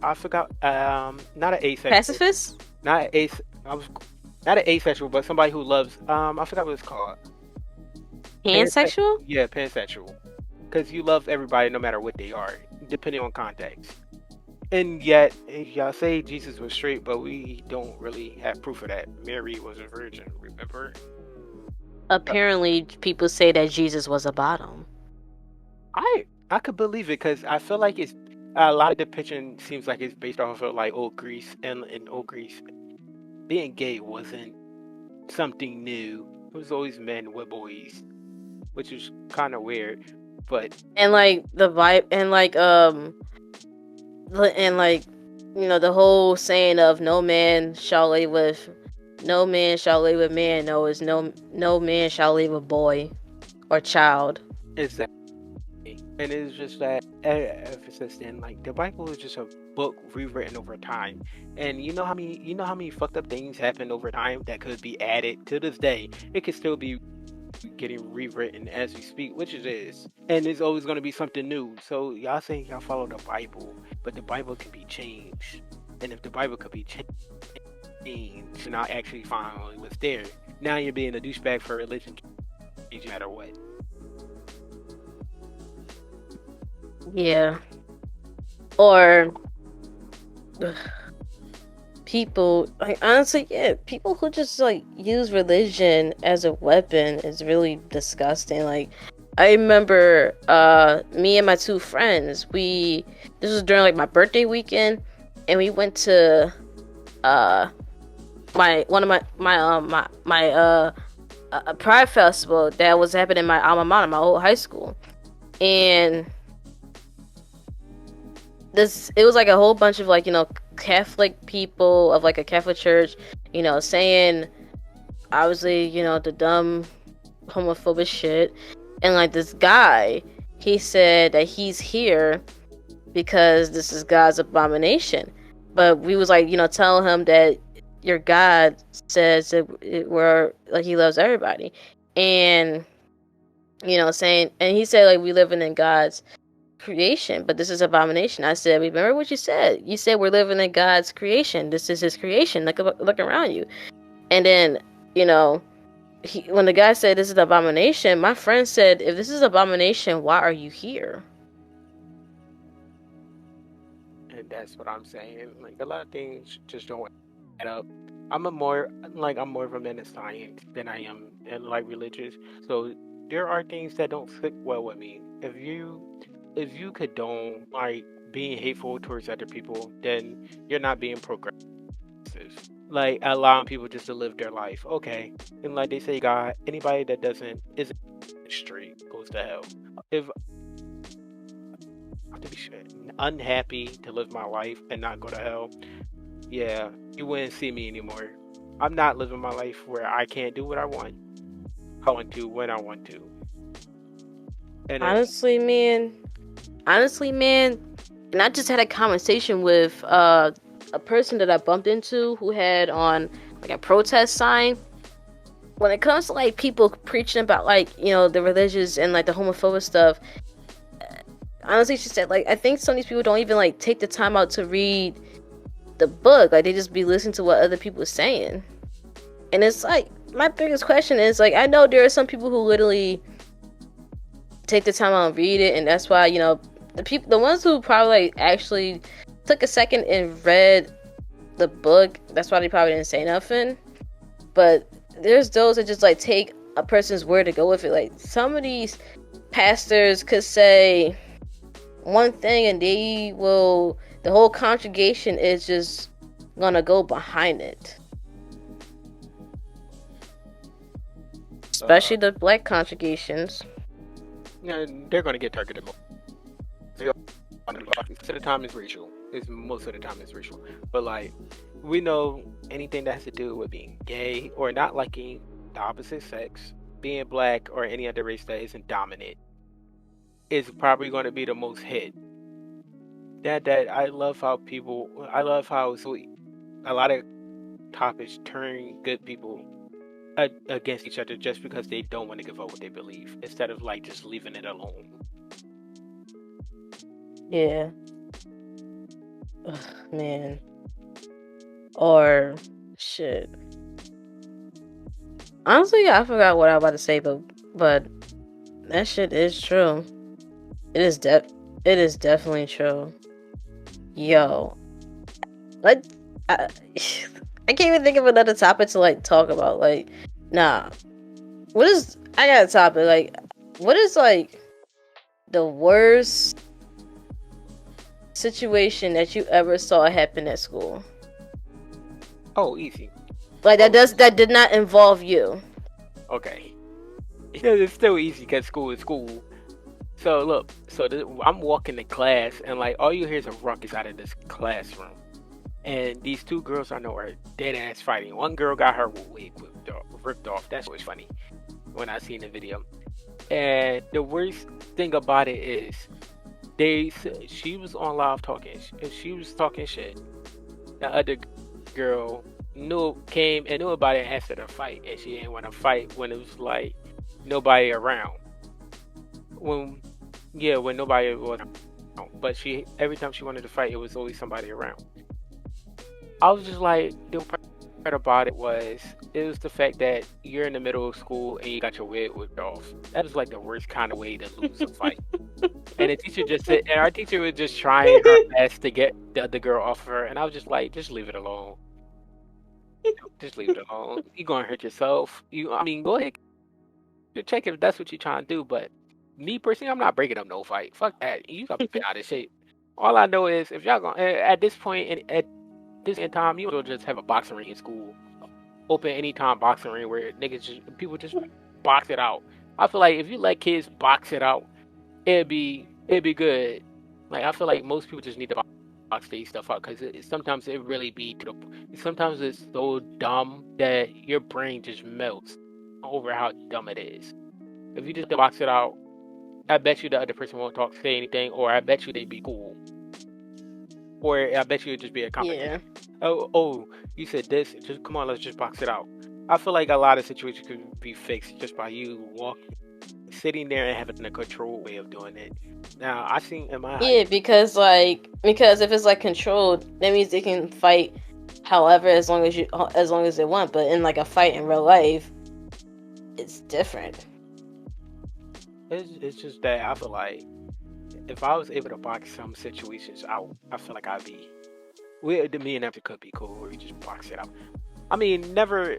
I forgot, not an asexual, pacifist, not an asexual, but somebody who loves I forgot what it's called. pansexual. Yeah, pansexual. Because you love everybody no matter what they are, depending on context. And yet, y'all say Jesus was straight, but we don't really have proof of that. Mary was a virgin, remember? Apparently, people say that Jesus was a bottom. I could believe it because I feel like it's a lot of depiction seems like it's based off of like old Greece, and in old Greece, being gay wasn't something new. It was always men with boys, which is kind of weird. But and like the vibe and like you know the whole saying of no man shall lay with man. No, is no man shall lay with boy or child. exactly, and it's just that emphasis in like the Bible is just a book rewritten over time, and you know how many fucked up things happen over time that could be added to this day. It could still be getting rewritten as we speak, which it is, and there's always going to be something new. So y'all saying y'all follow the Bible, but the Bible can be changed, and if the Bible could be changed to not actually find what's there, now you're being a douchebag for religion, no matter what. Yeah. Or people, like, honestly, yeah, people who just like use religion as a weapon is really disgusting. Like, I remember me and my two friends, this was during like my birthday weekend, and we went to a Pride festival that was happening in my alma mater, my old high school. And it was like a whole bunch of like, you know, Catholic people of like a Catholic church, you know, saying obviously, you know, the dumb homophobic shit. And like this guy, he said that he's here because this is God's abomination. but we was like, telling him that your God says that we're like he loves everybody, and saying, and he said like we living in God's creation, but this is abomination. I said, remember what you said? You said we're living in God's creation. This is His creation. Look around you. And then when the guy said this is abomination, my friend said, if this is abomination, why are you here? And that's what I'm saying. Like a lot of things just don't add up. I'm more of a man of science than I am in like religious. So there are things that don't fit well with me. If you condone like being hateful towards other people, then you're not being progressive. Like allowing people just to live their life. Okay. And like they say, God, anybody that isn't straight goes to hell. If I have to be unhappy to live my life and not go to hell, yeah, you wouldn't see me anymore. I'm not living my life where I can't do what I want, how I want to, when I want to. And honestly, man, and I just had a conversation with a person that I bumped into who had on like a protest sign. When it comes to like people preaching about like the religious and like the homophobic stuff, honestly, she said like I think some of these people don't even like take the time out to read the book. Like they just be listening to what other people are saying. And it's like my biggest question is like I know there are some people who literally take the time out and read it, and that's why the ones who probably like, actually took a second and read the book, that's why they probably didn't say nothing. But there's those that just like take a person's word to go with it. Like some of these pastors could say one thing and the whole congregation is just gonna go behind it. Especially the black congregations. yeah, they're gonna get targeted more. Most of the time it's racial. Most of the time it's racial. But like we know anything that has to do with being gay or not liking the opposite sex, being black or any other race that isn't dominant is probably going to be the most hit. That I love how so a lot of topics turn good people against each other just because they don't want to give up what they believe instead of like just leaving it alone. Yeah. Ugh, man. Or shit. Honestly, I forgot what I was about to say, but that shit is true. It is definitely true. Yo, like I can't even think of another topic to like talk about. Like, nah. I got a topic. Like, what is like the worst situation that you ever saw happen at school? Oh, easy. Like that did not involve you. Okay. Yeah, it's still easy because school is school. So look, I'm walking to class and like all you hear is a ruckus out of this classroom, and these two girls I know are dead ass fighting. One girl got her wig ripped off. That's what's funny when I seen the video. And the worst thing about it is she was on live talking. She was talking shit. The other girl came and knew about it and asked her to fight, and she didn't want to fight when it was like nobody around. When nobody was around. But every time she wanted to fight, it was always somebody around. I was just like, the part about it was the fact that you're in the middle of school and you got your wig whipped off. That was like the worst kind of way to lose a fight. And our teacher was just trying her best to get the other girl off of her, and I was just like, just leave it alone. Just leave it alone. You're gonna hurt yourself. Go ahead, check if that's what you're trying to do. But me personally, I'm not breaking up no fight. Fuck that. You gotta be out of shape. All I know is if y'all gonna at this point and at this time, you will just have a boxing ring in school. Open anytime boxing ring where people just box it out. I feel like if you let kids box it out, it'd be good. Like I feel like most people just need to box these stuff out because sometimes it really be sometimes it's so dumb that your brain just melts over how dumb it is. If you just box it out, I bet you the other person won't say anything, or I bet you they'd be cool. Or I bet you it'd just be a competition. Oh, you said this. Just come on, let's just box it out. I feel like a lot of situations could be fixed just by you sitting there and having a controlled way of doing it. Now, I seen in my Yeah, because if it's like controlled, that means they can fight however as long as they want. But in like a fight in real life, it's different. it's just that I feel like if I was able to box some situations out, I feel like me and them could be cool where we just box it out. I mean, never,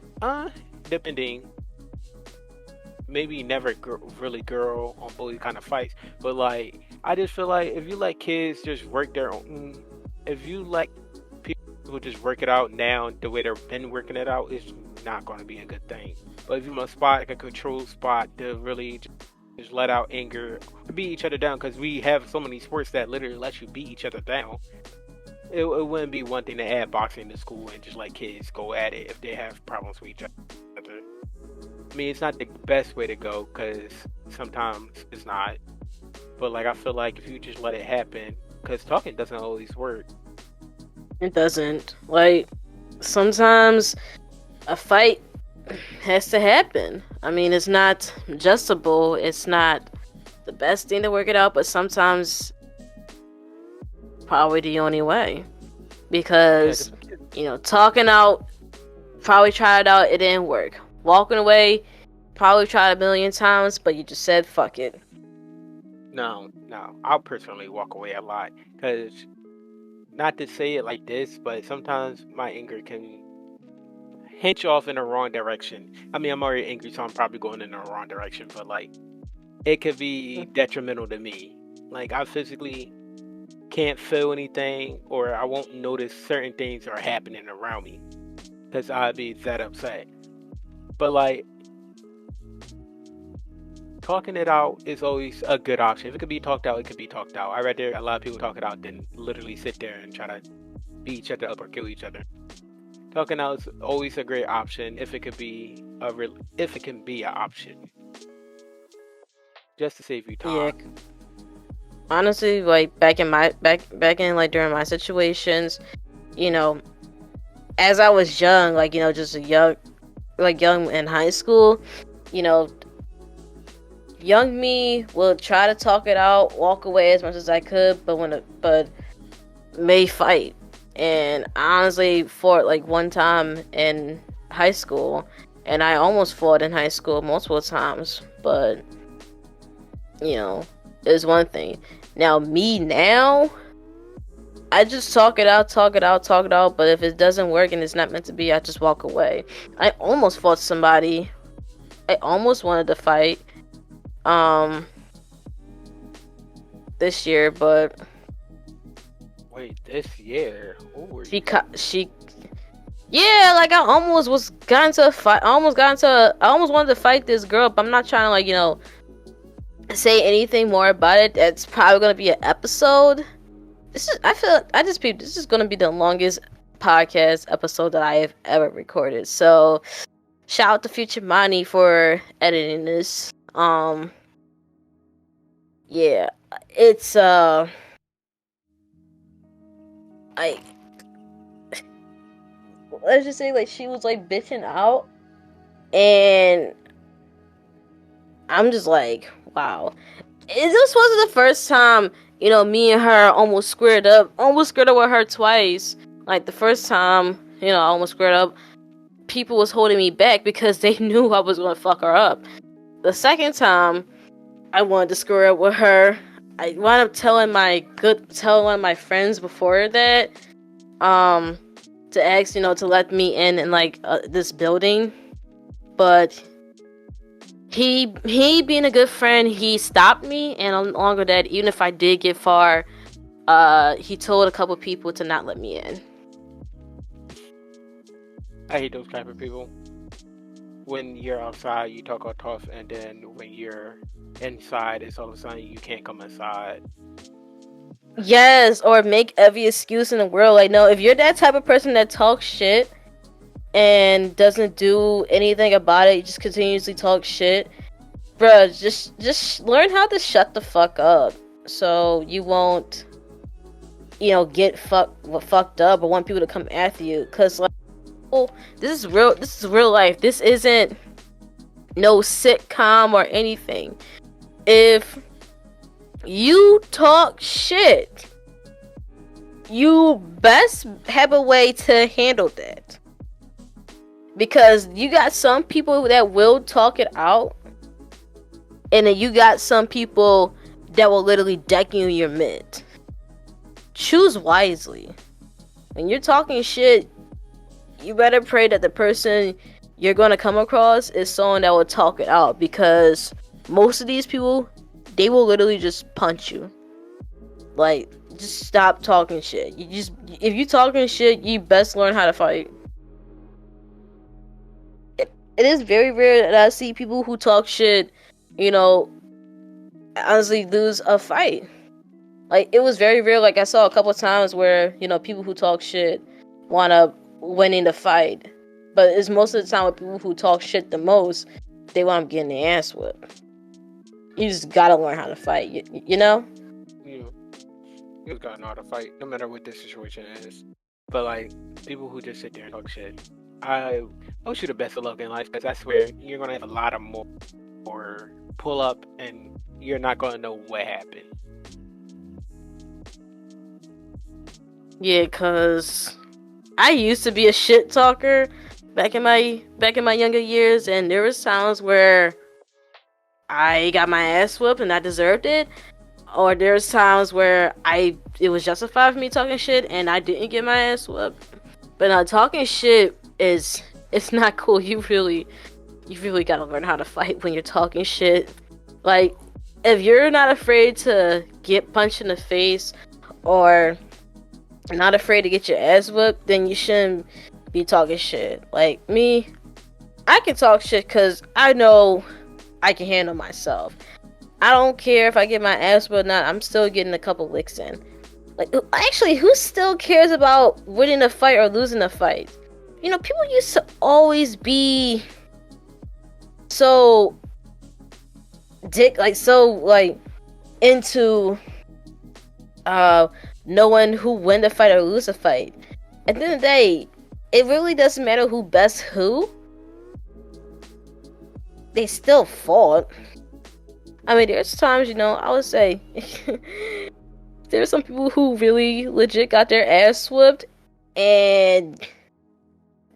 depending, maybe never really girl on bully kind of fights, but like, I just feel like if you let kids just work their own, if you let people who just work it out now the way they've been working it out, it's not going to be a good thing. But if you want a spot, like a controlled spot to really just let out anger, beat each other down, because we have so many sports that literally let you beat each other down. It wouldn't be one thing to add boxing to school and just let kids go at it if they have problems with each other. I mean, it's not the best way to go because sometimes it's not. But like, I feel like if you just let it happen, because talking doesn't always work. It doesn't. Like, sometimes a fight has to happen. I mean, it's not adjustable. It's not the best thing to work it out, but sometimes probably the only way. Because, talking out, probably tried it out, it didn't work. Walking away, probably tried a million times, but you just said, fuck it. No. I'll personally walk away a lot. Because, not to say it like this, but sometimes my anger can hint you off in the wrong direction. I mean, I'm already angry, so I'm probably going in the wrong direction, but like, it could be detrimental to me. Like, I physically can't feel anything, or I won't notice certain things are happening around me because I'd be that upset. But like, talking it out is always a good option. If it could be talked out, it could be talked out. I'd rather a lot of people talk it out than literally sit there and try to beat each other up or kill each other. Talking out is always a great option if it can be an option, just to save you time. Yeah. Honestly, like back in like during my situations, as I was young, like just young in high school, young me will try to talk it out, walk away as much as I could, but may fight. And I honestly fought like one time in high school, and I almost fought in high school multiple times, but is one thing. Now, I just talk it out, but if it doesn't work and it's not meant to be, I just walk away. I almost fought somebody. I almost wanted to fight this year, but wait, this year? yeah, like I almost wanted to fight this girl, but I'm not trying to say anything more about it. That's probably gonna be an episode. This is gonna be the longest podcast episode that I have ever recorded. So shout out to Future Money for editing this. Yeah, it's let's just say like she was like bitching out, and I'm just like, wow. This wasn't the first time, me and her almost squared up with her twice. Like the first time, I almost squared up, people was holding me back because they knew I was gonna fuck her up. The second time I wanted to square up with her, I wound up telling one of my friends before that, to ask, to let me in like this building, but he being a good friend, he stopped me, and along with that, even if I did get far, he told a couple people to not let me in. I hate those type of people. When you're outside, you talk all tough, and then when you're inside, it's all of a sudden you can't come inside. Yes, or make every excuse in the world. Like, no, if you're that type of person that talks shit and doesn't do anything about it, you just continuously talk shit, bruh, just learn how to shut the fuck up, so you won't get fucked up or want people to come after you. Cause like, this is real. This is real life. This isn't no sitcom or anything. If you talk shit, you best have a way to handle that. Because you got some people that will talk it out, and then you got some people that will literally deck you in your mid. Choose wisely. When you're talking shit, you better pray that the person you're going to come across is someone that will talk it out, because most of these people, they will literally just punch you. Like, just stop talking shit. If you talking shit, you best learn how to fight. It is very rare that I see people who talk shit, honestly lose a fight. Like, it was very rare. Like, I saw a couple times where, people who talk shit wind up winning the fight. But it's most of the time with people who talk shit the most, they wind up getting their ass whipped. You just gotta learn how to fight, you know? Yeah. You just gotta know how to fight, no matter what the situation is. But, like, people who just sit there and talk shit, I wish you the best of luck in life, because I swear you're gonna have a lot of more pull up, and you're not gonna know what happened. Yeah, cause I used to be a shit talker back in my younger years, and there was times where I got my ass whooped and I deserved it, or there's times where it was justified for me talking shit and I didn't get my ass whooped. But talking shit it's not cool. You really gotta learn how to fight when you're talking shit. Like, if you're not afraid to get punched in the face or not afraid to get your ass whooped, then you shouldn't be talking shit. Like me, I can talk shit because I know I can handle myself. I don't care if I get my ass whooped or not. I'm still getting a couple licks in. Like, actually, who still cares about winning a fight or losing a fight? People used to always be so into knowing who win the fight or lose a fight. At the end of the day, it really doesn't matter who best who. They still fought. I mean, there's times, I would say there's some people who really legit got their ass whooped and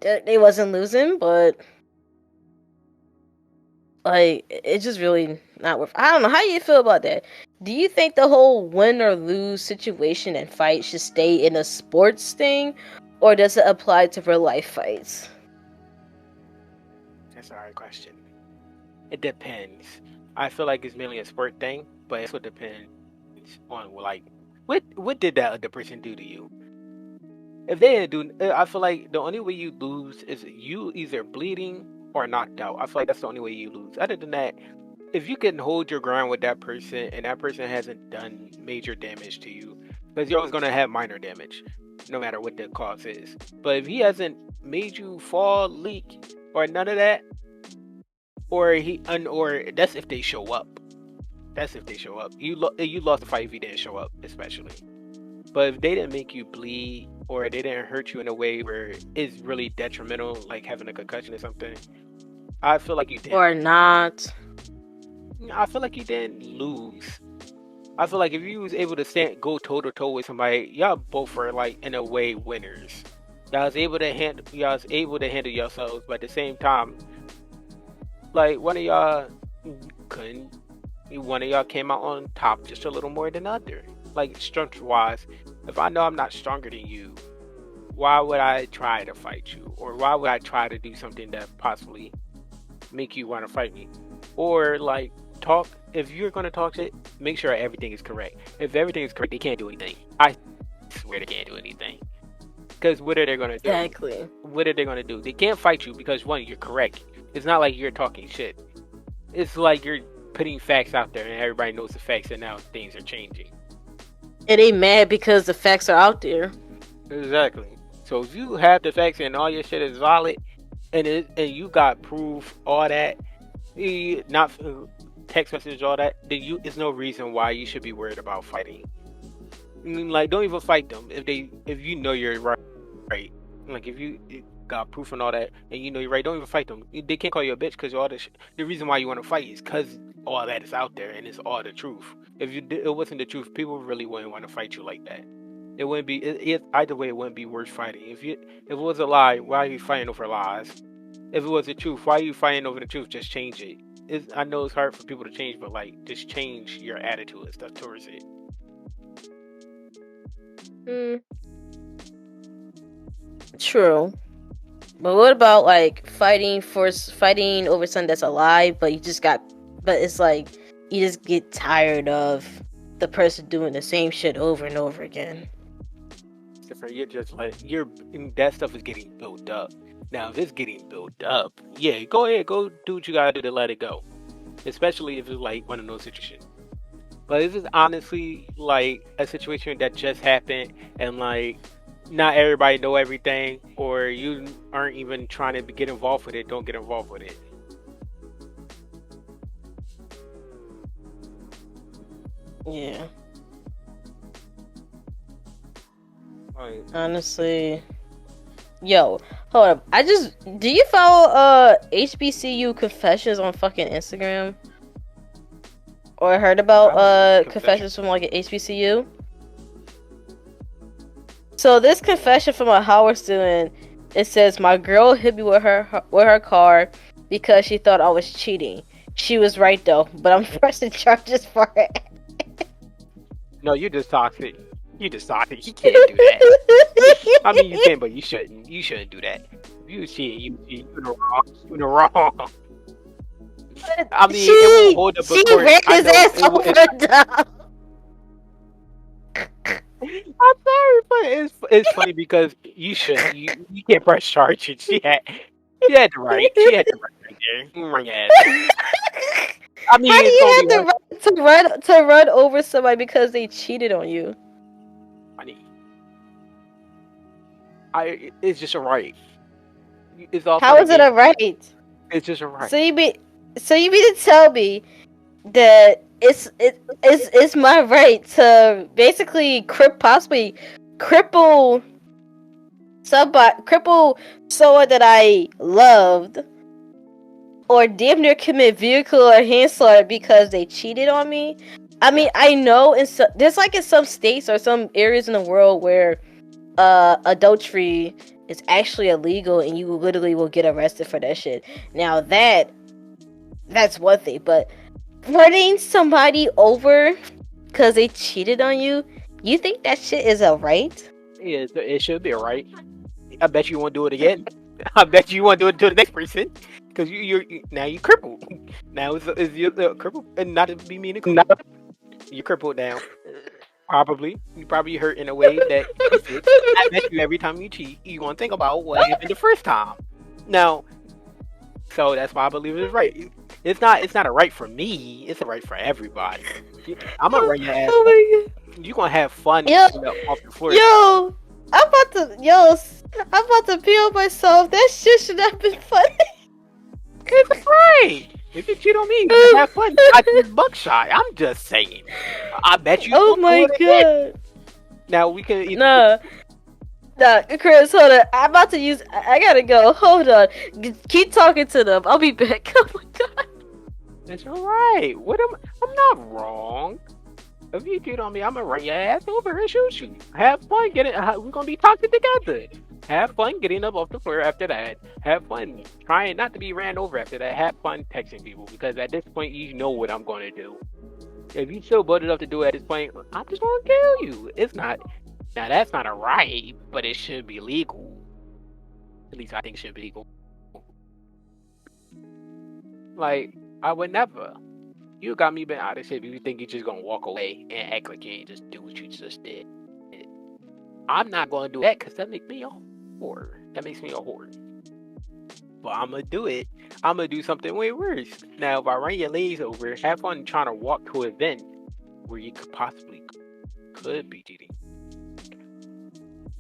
they wasn't losing, but like, it's just really not worth. I don't know how you feel about that. Do you think the whole win or lose situation and fight should stay in a sports thing, or does it apply to real life fights? That's a hard question. It depends. I feel like it's mainly a sport thing, but it would depend on, like, what did that other person do to you? If they didn't do, I feel like the only way you lose is you either bleeding or knocked out. I feel like that's the only way you lose. Other than that, if you can hold your ground with that person and that person hasn't done major damage to you, because you're always going to have minor damage, no matter what the cause is. But if he hasn't made you fall, leak, or none of that, or that's if they show up. That's if they show up. You lost the fight if he didn't show up, especially. But if they didn't make you bleed, or they didn't hurt you in a way where it's really detrimental, like having a concussion or something, I feel like you did. Or not. I feel like you didn't lose. I feel like if you was able to go toe to toe with somebody, y'all both were, like, in a way, winners. Y'all was able to handle yourselves, but at the same time, like, one of y'all couldn't. One of y'all came out on top just a little more than the other. Like, strength wise, if I know I'm not stronger than you, why would I try to fight you? Or why would I try to do something that possibly make you want to fight me? Or, like, talk. If you're going to talk shit, make sure everything is correct. If everything is correct, they can't do anything. I swear they can't do anything. Because what are they going to do? Exactly. What are they going to do? They can't fight you because, one, you're correct. It's not like you're talking shit. It's like you're putting facts out there and everybody knows the facts, and now things are changing. And they mad because the facts are out there. Exactly. So if you have the facts and all your shit is valid, and you got proof, all that, not text message, all that, then it's no reason why you should be worried about fighting. Like, don't even fight them if you know you're right. Like, if you got proof and all that, and you know you're right, don't even fight them. They can't call you a bitch because all this. The reason why you want to fight is because all that is out there and it's all the truth. If it wasn't the truth, people really wouldn't want to fight you like that. It wouldn't be. Either way, it wouldn't be worth fighting. If it was a lie, why are you fighting over lies? If it was the truth, why are you fighting over the truth? Just change it. I know it's hard for people to change, but like, just change your attitude and stuff towards it. True. But what about like fighting over something that's a lie, but it's like you just get tired of the person doing the same shit over and over again. You're just like that stuff is getting built up. Now, if it's getting built up, yeah, go ahead, go do what you gotta do to let it go. Especially if it's like one of those situations. But this is honestly like a situation that just happened, and like not everybody know everything, or you aren't even trying to get involved with it. Don't get involved with it. Yeah. Like, honestly, yo, hold up. Do you follow HBCU confessions on fucking Instagram? Or heard about confessions from like an HBCU? So this confession from a Howard student, it says, my girl hit me with her car because she thought I was cheating. She was right though, but I'm pressing charges for it. No, you're just toxic. You just toxic. You can't do that. I mean, you can, but you shouldn't. You shouldn't do that. If you cheat, you in the wrong. You in the wrong. I mean, it won't hold up a court. Ran his ass over down. I'm sorry, but it's funny because you can't press charges. She had the right. She had the right right there. Ring ass. I mean, how do you have the right to run over somebody because they cheated on you? Funny. It's just a right. It's all. How is it a right? It's just a right. So you mean to tell me that it's my right to basically possibly cripple someone that I loved, or damn near commit vehicle or manslaughter because they cheated on me? I mean, I know there's like in some states or some areas in the world where adultery is actually illegal and you literally will get arrested for that shit. Now that's one thing, but running somebody over because they cheated on you, you think that shit is a right? Yeah, it should be a right. I bet you won't do it again. I bet you won't do it to the next person because you're now you crippled. Now is you crippled, and not to be mean, you're crippled now. You probably hurt in a way that I bet you every time you cheat, you gonna think about what happened the first time. Now, so that's why I believe it's right. It's not a right for me. It's a right for everybody. I'm gonna run your ass. Oh my God. You gonna have fun off the floor. Yo, I'm about to pee on myself. That shit should have been funny. It's right. If you cheat on me, you have fun. I this buckshot. I'm just saying. I bet you. Oh my God. Now we can. Nah, Chris, hold on. I'm about to use. I gotta go. Hold on. Keep talking to them. I'll be back. Oh my God. That's alright. I'm not wrong. If you cheat on me, I'm gonna run your ass over and shoot you. Have fun getting. We're gonna be talking together. Have fun getting up off the floor after that. Have fun trying not to be ran over after that. Have fun texting people because at this point you know what I'm gonna do. If you still bold enough to do it at this point, I'm just gonna kill you. It's not. Now that's not a right, but it should be legal. At least I think it should be legal. Like, I would never. You got me been out of shape if you think you're just gonna walk away and act like you ain't just do what you just did. I'm not gonna do that because that makes me a whore. That makes me a whore. But I'm gonna do it. I'm gonna do something way worse. Now, if I run your legs over, have fun trying to walk to an event where you could be cheating.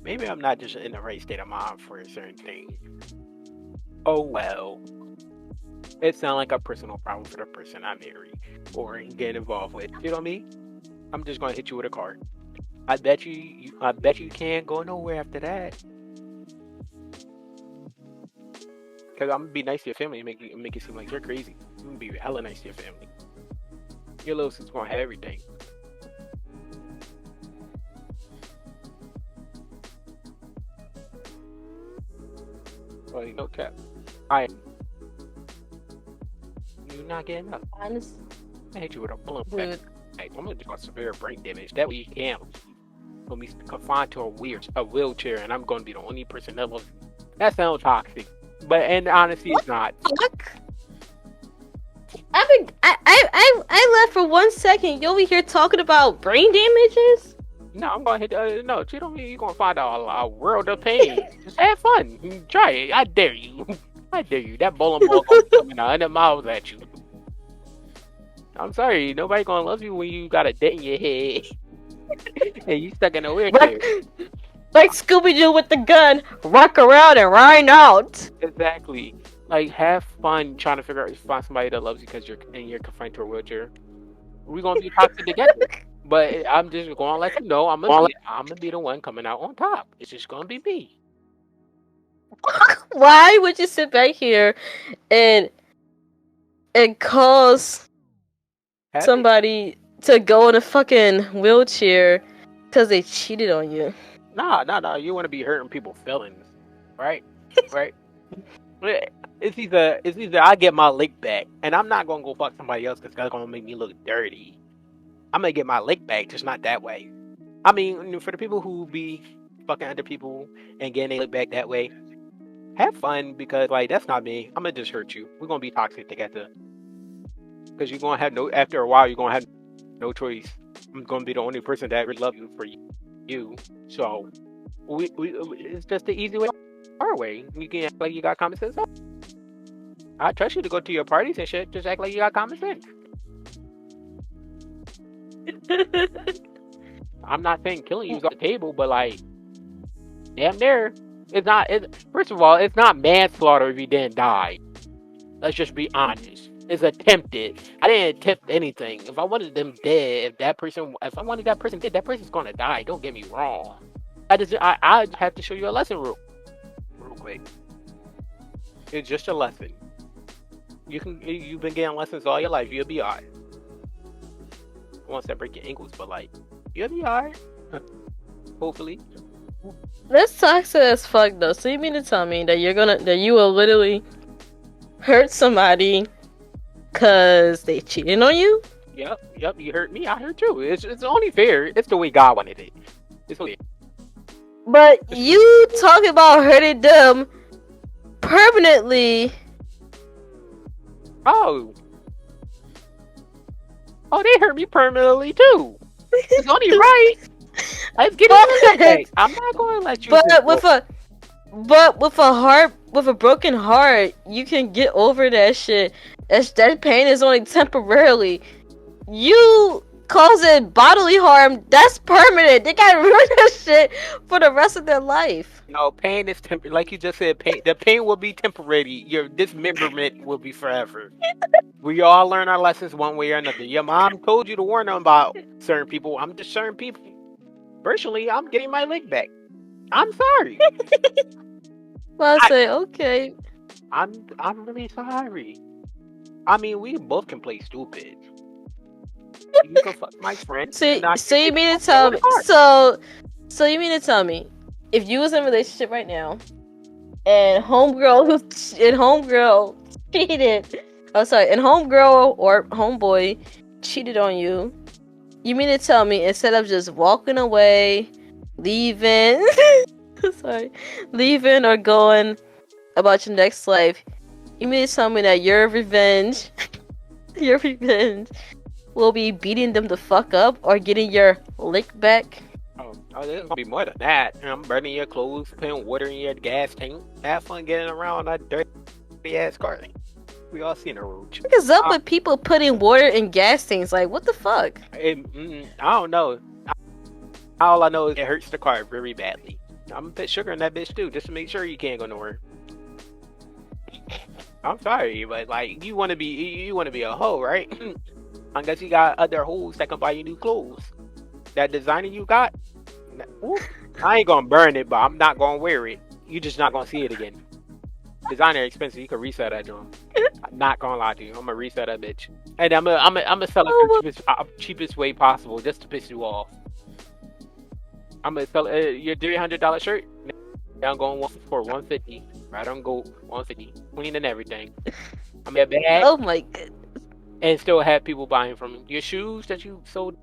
Maybe I'm not just in the right state of mind for a certain thing. Oh well. It sounds like a personal problem for the person I marry or get involved with. You know what I mean? I'm just gonna hit you with a car. I bet you can't go nowhere after that. Cause I'm gonna be nice to your family and make it seem like you're crazy. I'm gonna be hella nice to your family. Your little sister's gonna have everything. Like no cap. You not getting up. Honest, I hit you with a balloon. dude. Hey, I'm gonna cause severe brain damage. That way you can't. Gonna be confined to a wheelchair, and I'm gonna be the only person that loves you. That sounds toxic, and honestly, it's not. Fuck. I left for 1 second. You over here talking about brain damages? No, I'm gonna hit. No, you don't mean you're gonna find a world of pain. Just have fun. Try it. I dare you. I dare you. That bowling ball gonna be coming 100 miles at you. I'm sorry, nobody gonna love you when you got a dent in your head and you stuck in a wheelchair. Like Scooby-Doo with the gun, rock around and ride out. Exactly. Like, have fun trying to find somebody that loves you because you're confined to a wheelchair. We're gonna be toxic together. But I'm just gonna let you know I'm gonna be the one coming out on top. It's just gonna be me. Why would you sit back here and cause somebody to go in a fucking wheelchair because they cheated on you? Nah. You want to be hurting people's feelings, right? Right. It's either I get my lick back, and I'm not gonna go fuck somebody else because that's gonna make me look dirty. I'm gonna get my lick back, just not that way. I mean, for the people who be fucking other people and getting their lick back that way, have fun because like that's not me. I'm gonna just hurt you. We're gonna be toxic together. Because you're gonna have after a while, you're gonna have no choice. I'm gonna be the only person that would love you for you. So, it's just the easy way, our way. You can act like you got common sense. I trust you to go to your parties and shit. Just act like you got common sense. I'm not saying killing you is off the table, but like, damn near. First of all, it's not manslaughter if you didn't die. Let's just be honest. It's attempted. I didn't attempt anything. If I wanted them dead, if I wanted that person dead, that person's gonna die. Don't get me wrong. I have to show you a lesson real quick. It's just a lesson. You've been getting lessons all your life. You'll be alright. Once that break your ankles, but like you'll be alright. Hopefully. That's toxic as fuck though. So you mean to tell me that you will literally hurt somebody because they cheated on you? Yep, you hurt me, I hurt you. It's only fair. It's the way God wanted it. It's only. But you talking about hurting them permanently. Oh, they hurt me permanently too. It's only right. Let's get it. I'm not going to let you. But with a broken heart, you can get over that shit. That pain is only temporarily. You causing bodily harm, that's permanent. They gotta ruin that shit for the rest of their life. No, pain is temporary. Like you just said, the pain will be temporary. Your dismemberment will be forever. We all learn our lessons one way or another. Your mom told you to warn them about certain people. I'm just certain people. Personally, I'm getting my leg back. I'm sorry. Well, I say okay. I'm really sorry. I mean, we both can play stupid. You can fuck my friend. So you mean to tell me? So you mean to tell me, if you was in a relationship right now, and homegirl cheated? Oh, sorry, and homegirl or homeboy cheated on you. You mean to tell me instead of just walking away, leaving, leaving or going about your next life, you mean to tell me that your revenge will be beating them the fuck up or getting your lick back? Oh, there's gonna be more than that. I'm burning your clothes, putting water in your gas tank. Have fun getting around that dirty ass car. We all seen a roach. What is up with people putting water in gas tanks? Like, what the fuck? I don't know. All I know is it hurts the car very badly. I'm gonna put sugar in that bitch too, just to make sure you can't go nowhere. I'm sorry, but like you wanna be a hoe, right? Unless you got other hoes that can buy you new clothes. That designer you got, I ain't gonna burn it, but I'm not gonna wear it. You just not gonna see it again. Designer expensive. You can reset that joint. I'm not gonna lie to you. I'm gonna reset that bitch, and I'm gonna sell it Oh for cheapest way possible, just to piss you off. I'm gonna sell your $300 shirt. Now I'm going for $150. Right on go $150, clean and everything. I'm gonna bag oh my god. and still have people buying from you. Your shoes that you sold.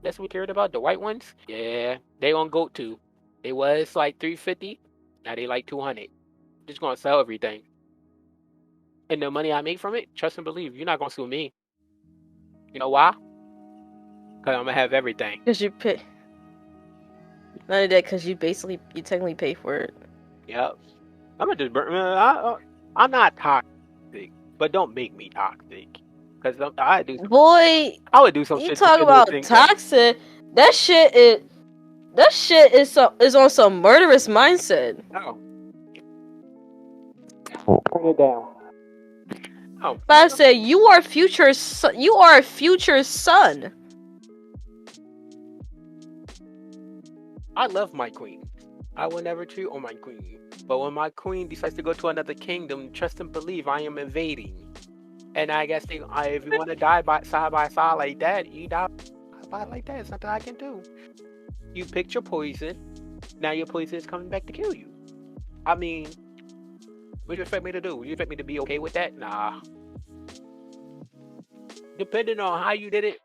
That's what we cared about. The white ones. Yeah, they on GOAT too. They was like $350. Now they like $200. Just gonna sell everything. And the money I make from it, trust and believe, you're not gonna sue me. You know why? Because I'm gonna have everything. Because you pay. Not only that, because you technically pay for it. Yep. I'm gonna just burn. I'm not toxic, but don't make me toxic. Because I do. Boy, I would do some you shit. talk about toxic. That shit is on some murderous mindset. Oh. Turn it down. Oh. But I said you are future. You are a future son. I love my queen. I will never cheat on my queen. But when my queen decides to go to another kingdom, trust and believe I am invading. And I guess if you want to die side by side like that, you die like that. It's nothing I can do. You picked your poison. Now your poison is coming back to kill you. I mean, what do you expect me to do? You expect me to be okay with that? Nah. Depending on how you did it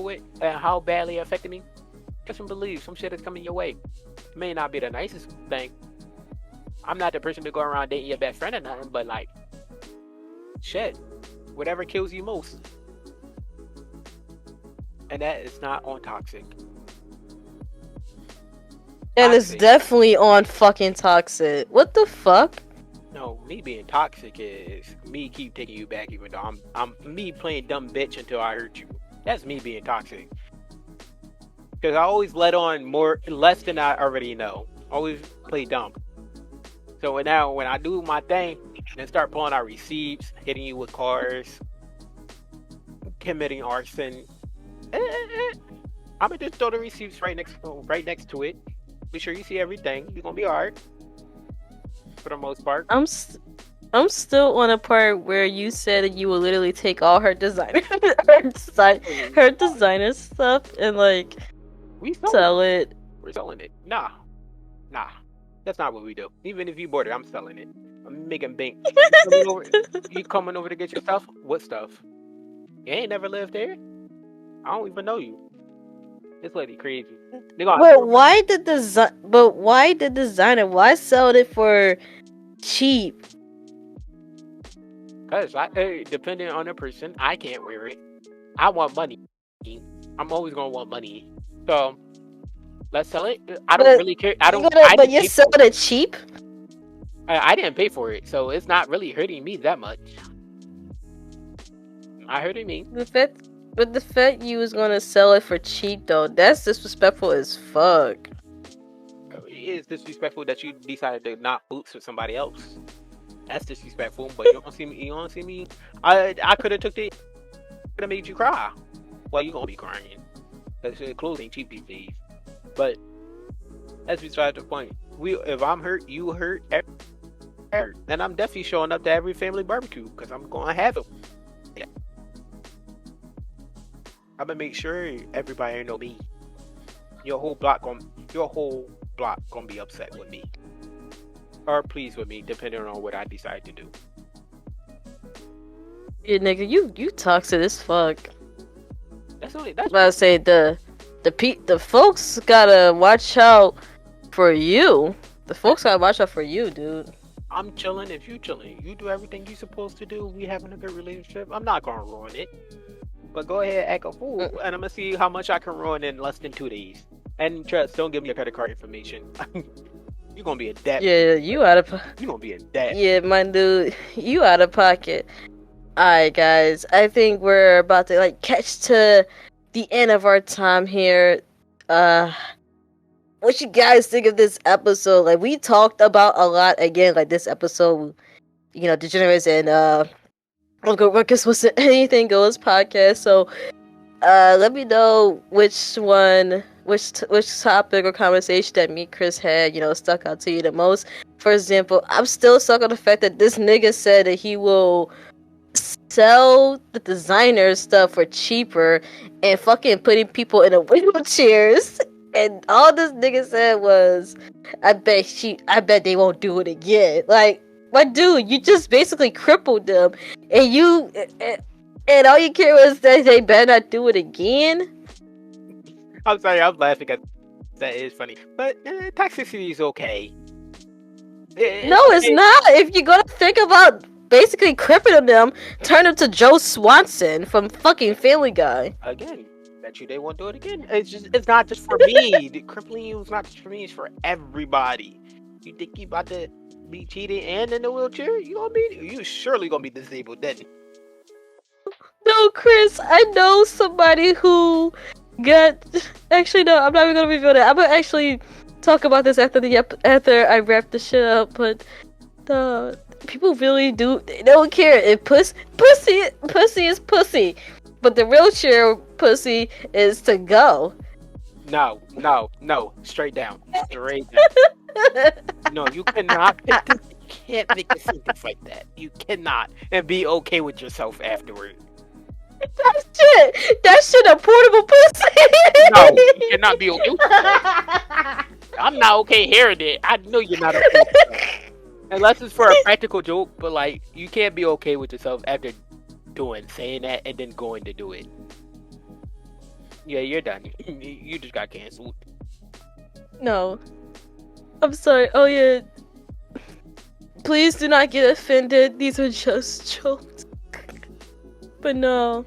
with, and how badly it affected me, trust and believe some shit is coming your way. It may not be the nicest thing. I'm not the person to go around dating your best friend or nothing, but like, shit, whatever kills you most. And that is not on toxic. And it's definitely on fucking toxic. What the fuck? No, me being toxic is me keep taking you back even though I'm me playing dumb bitch until I hurt you. That's me being toxic. Because I always let on less than I already know. Always play dumb. So now when I do my thing and start pulling out receipts, hitting you with cars, committing arson, I'ma just throw the receipts right next to it. Be sure you see everything. You're gonna be alright. For the most part. I'm still on a part where you said that you will literally take all her designer her designer stuff and like sell it. We're selling it. Nah. That's not what we do. Even if you bought it, I'm selling it. I'm making bank. You coming over to get your stuff? What stuff? You ain't never lived there? I don't even know you. This lady crazy. But why the designer? Why sell it for cheap? Cause depending on the person, I can't wear it. I want money. I'm always gonna want money. So let's sell it. I don't really care. But you're selling it cheap. I didn't pay for it, so it's not really hurting me that much. Not hurting me. But the fact you was gonna sell it for cheap though, that's disrespectful as fuck. It is disrespectful that you decided to not boots for somebody else. That's disrespectful. But you don't see me. I could have could have made you cry. Well, you gonna be crying. Cause clothes ain't cheap these days. But as we try to point, if I'm hurt, you hurt. Then I'm definitely showing up to every family barbecue because I'm gonna have it. Yeah. I'm gonna make sure everybody know me. Your whole block gonna be upset with me, or pleased with me, depending on what I decide to do. Yeah, nigga, you toxic as fuck. That's I was about to say the folks gotta watch out for you. The folks gotta watch out for you, dude. I'm chilling. If you chilling, you do everything you supposed to do. We having a good relationship. I'm not gonna ruin it. But go ahead, act a fool, and I'm gonna see how much I can ruin in less than 2 days. And trust, don't give me your credit card information. You're gonna be in debt. Yeah, you out of. You're gonna be in debt. Yeah, my dude, you out of pocket. Alright, guys, I think we're about to catch to the end of our time here. What you guys think of this episode? We talked about a lot again. This episode, Degenerates and Ruckus was the Anything Goes podcast. So, let me know which which topic or conversation that me and Chris had, stuck out to you the most. For example, I'm still stuck on the fact that this nigga said that he will sell the designer stuff for cheaper and fucking putting people in wheelchairs. And all this nigga said was, I bet they won't do it again. Like, my dude, you just basically crippled them, and all you care was that they better not do it again. I'm sorry, I'm laughing because that is funny. But toxicity is okay. It's not. If you're gonna think about basically crippling them, turn them to Joe Swanson from fucking Family Guy. Again, bet you they won't do it again. It's not just for me. The crippling you is not just for me, it's for everybody. You think you about to be cheated and in the wheelchair? You surely gonna be disabled then. No, Chris, I know somebody who got. Actually, no, I'm not even gonna reveal that. I'm gonna actually talk about this after I wrap the shit up. But people really do. They don't care if pussy is pussy, but the wheelchair pussy is to go. No, straight down. No, you cannot. You can't make a sentence like that. You cannot, and be okay with yourself afterward. That shit a portable pussy. No, you cannot be okay with that. I'm not okay hearing it. I know you're not okay with that. Unless it's for a practical joke, but like, you can't be okay with yourself after saying that and then going to do it. Yeah, you're done. You just got canceled. No. I'm sorry. Oh yeah. Please do not get offended. These are just jokes. But no.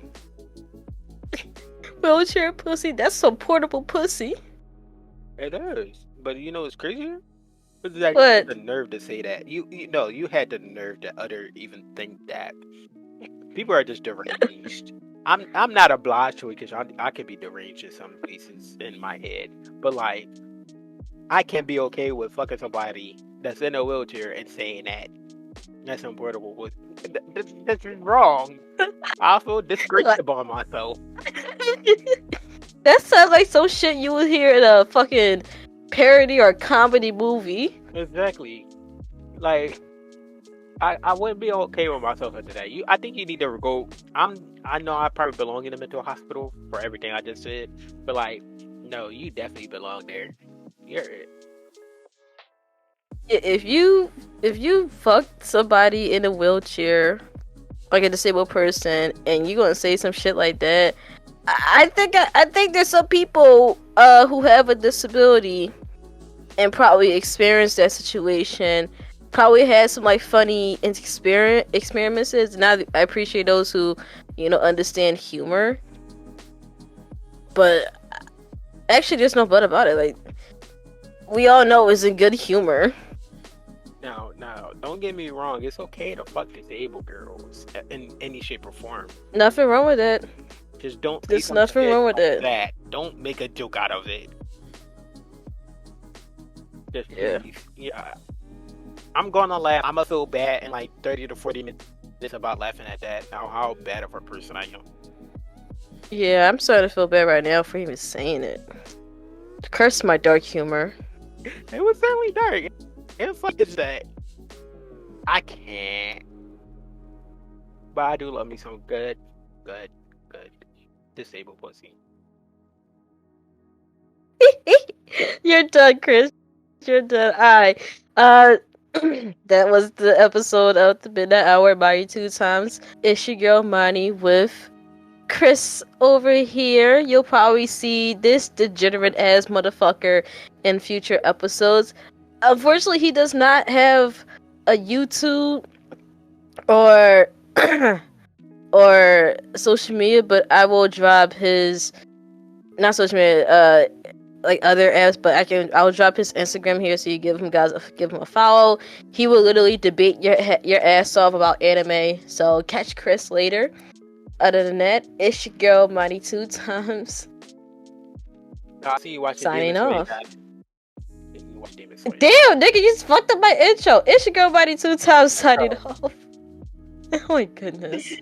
Wheelchair pussy, that's some portable pussy. It is. But you know what's crazier? It's like What? the nerve to say that. You had the nerve to even think that. People are just deranged. I'm not obliged to it because I can be deranged in some places in my head. But like, I can't be okay with fucking somebody that's in a wheelchair and saying that. That's unportable. That's wrong. I feel disgraced about myself. That sounds like some shit you would hear in a fucking parody or comedy movie. Exactly. Like, I wouldn't be okay with myself after that. I think you need to go. I know I probably belong in a mental hospital for everything I just said, but like, no, you definitely belong there. You're it. If you fucked somebody in a wheelchair, like a disabled person, and you gonna say some shit like that, I think there's some people who have a disability and probably experienced that situation, probably had some like funny experiments. And I appreciate those who understand humor. But actually, there's no but about it. Like, we all know it's in good humor. Now, don't get me wrong. It's okay to fuck disabled girls in any shape or form. Nothing wrong with it. Just don't. There's nothing wrong with it. That. Don't make a joke out of it. Just please. Yeah. I'm gonna laugh. I'm gonna feel bad in like 30 to 40 minutes about laughing at that. Now, how bad of a person I am. Yeah, I'm starting to feel bad right now for even saying it. Curse my dark humor. It was certainly dark. And fuck is that? I can't. But I do love me some good disabled pussy. You're done, Chris. You're done. Alright. That was the episode of the Midnight Hour by 2 times. It's your girl Money with Chris over here. You'll probably see this degenerate ass motherfucker in future episodes. Unfortunately, he does not have a YouTube or social media, but I will drop his not social media, like other apps, but I'll drop his Instagram here so you give him a follow. He will literally debate your ass off about anime. So catch Chris later. Other than that, it's your girl Mighty 2 times. I see you watching. Signing off. Damn, nigga, you just fucked up my intro. It's your girl Mighty 2 times signing off. Oh my goodness.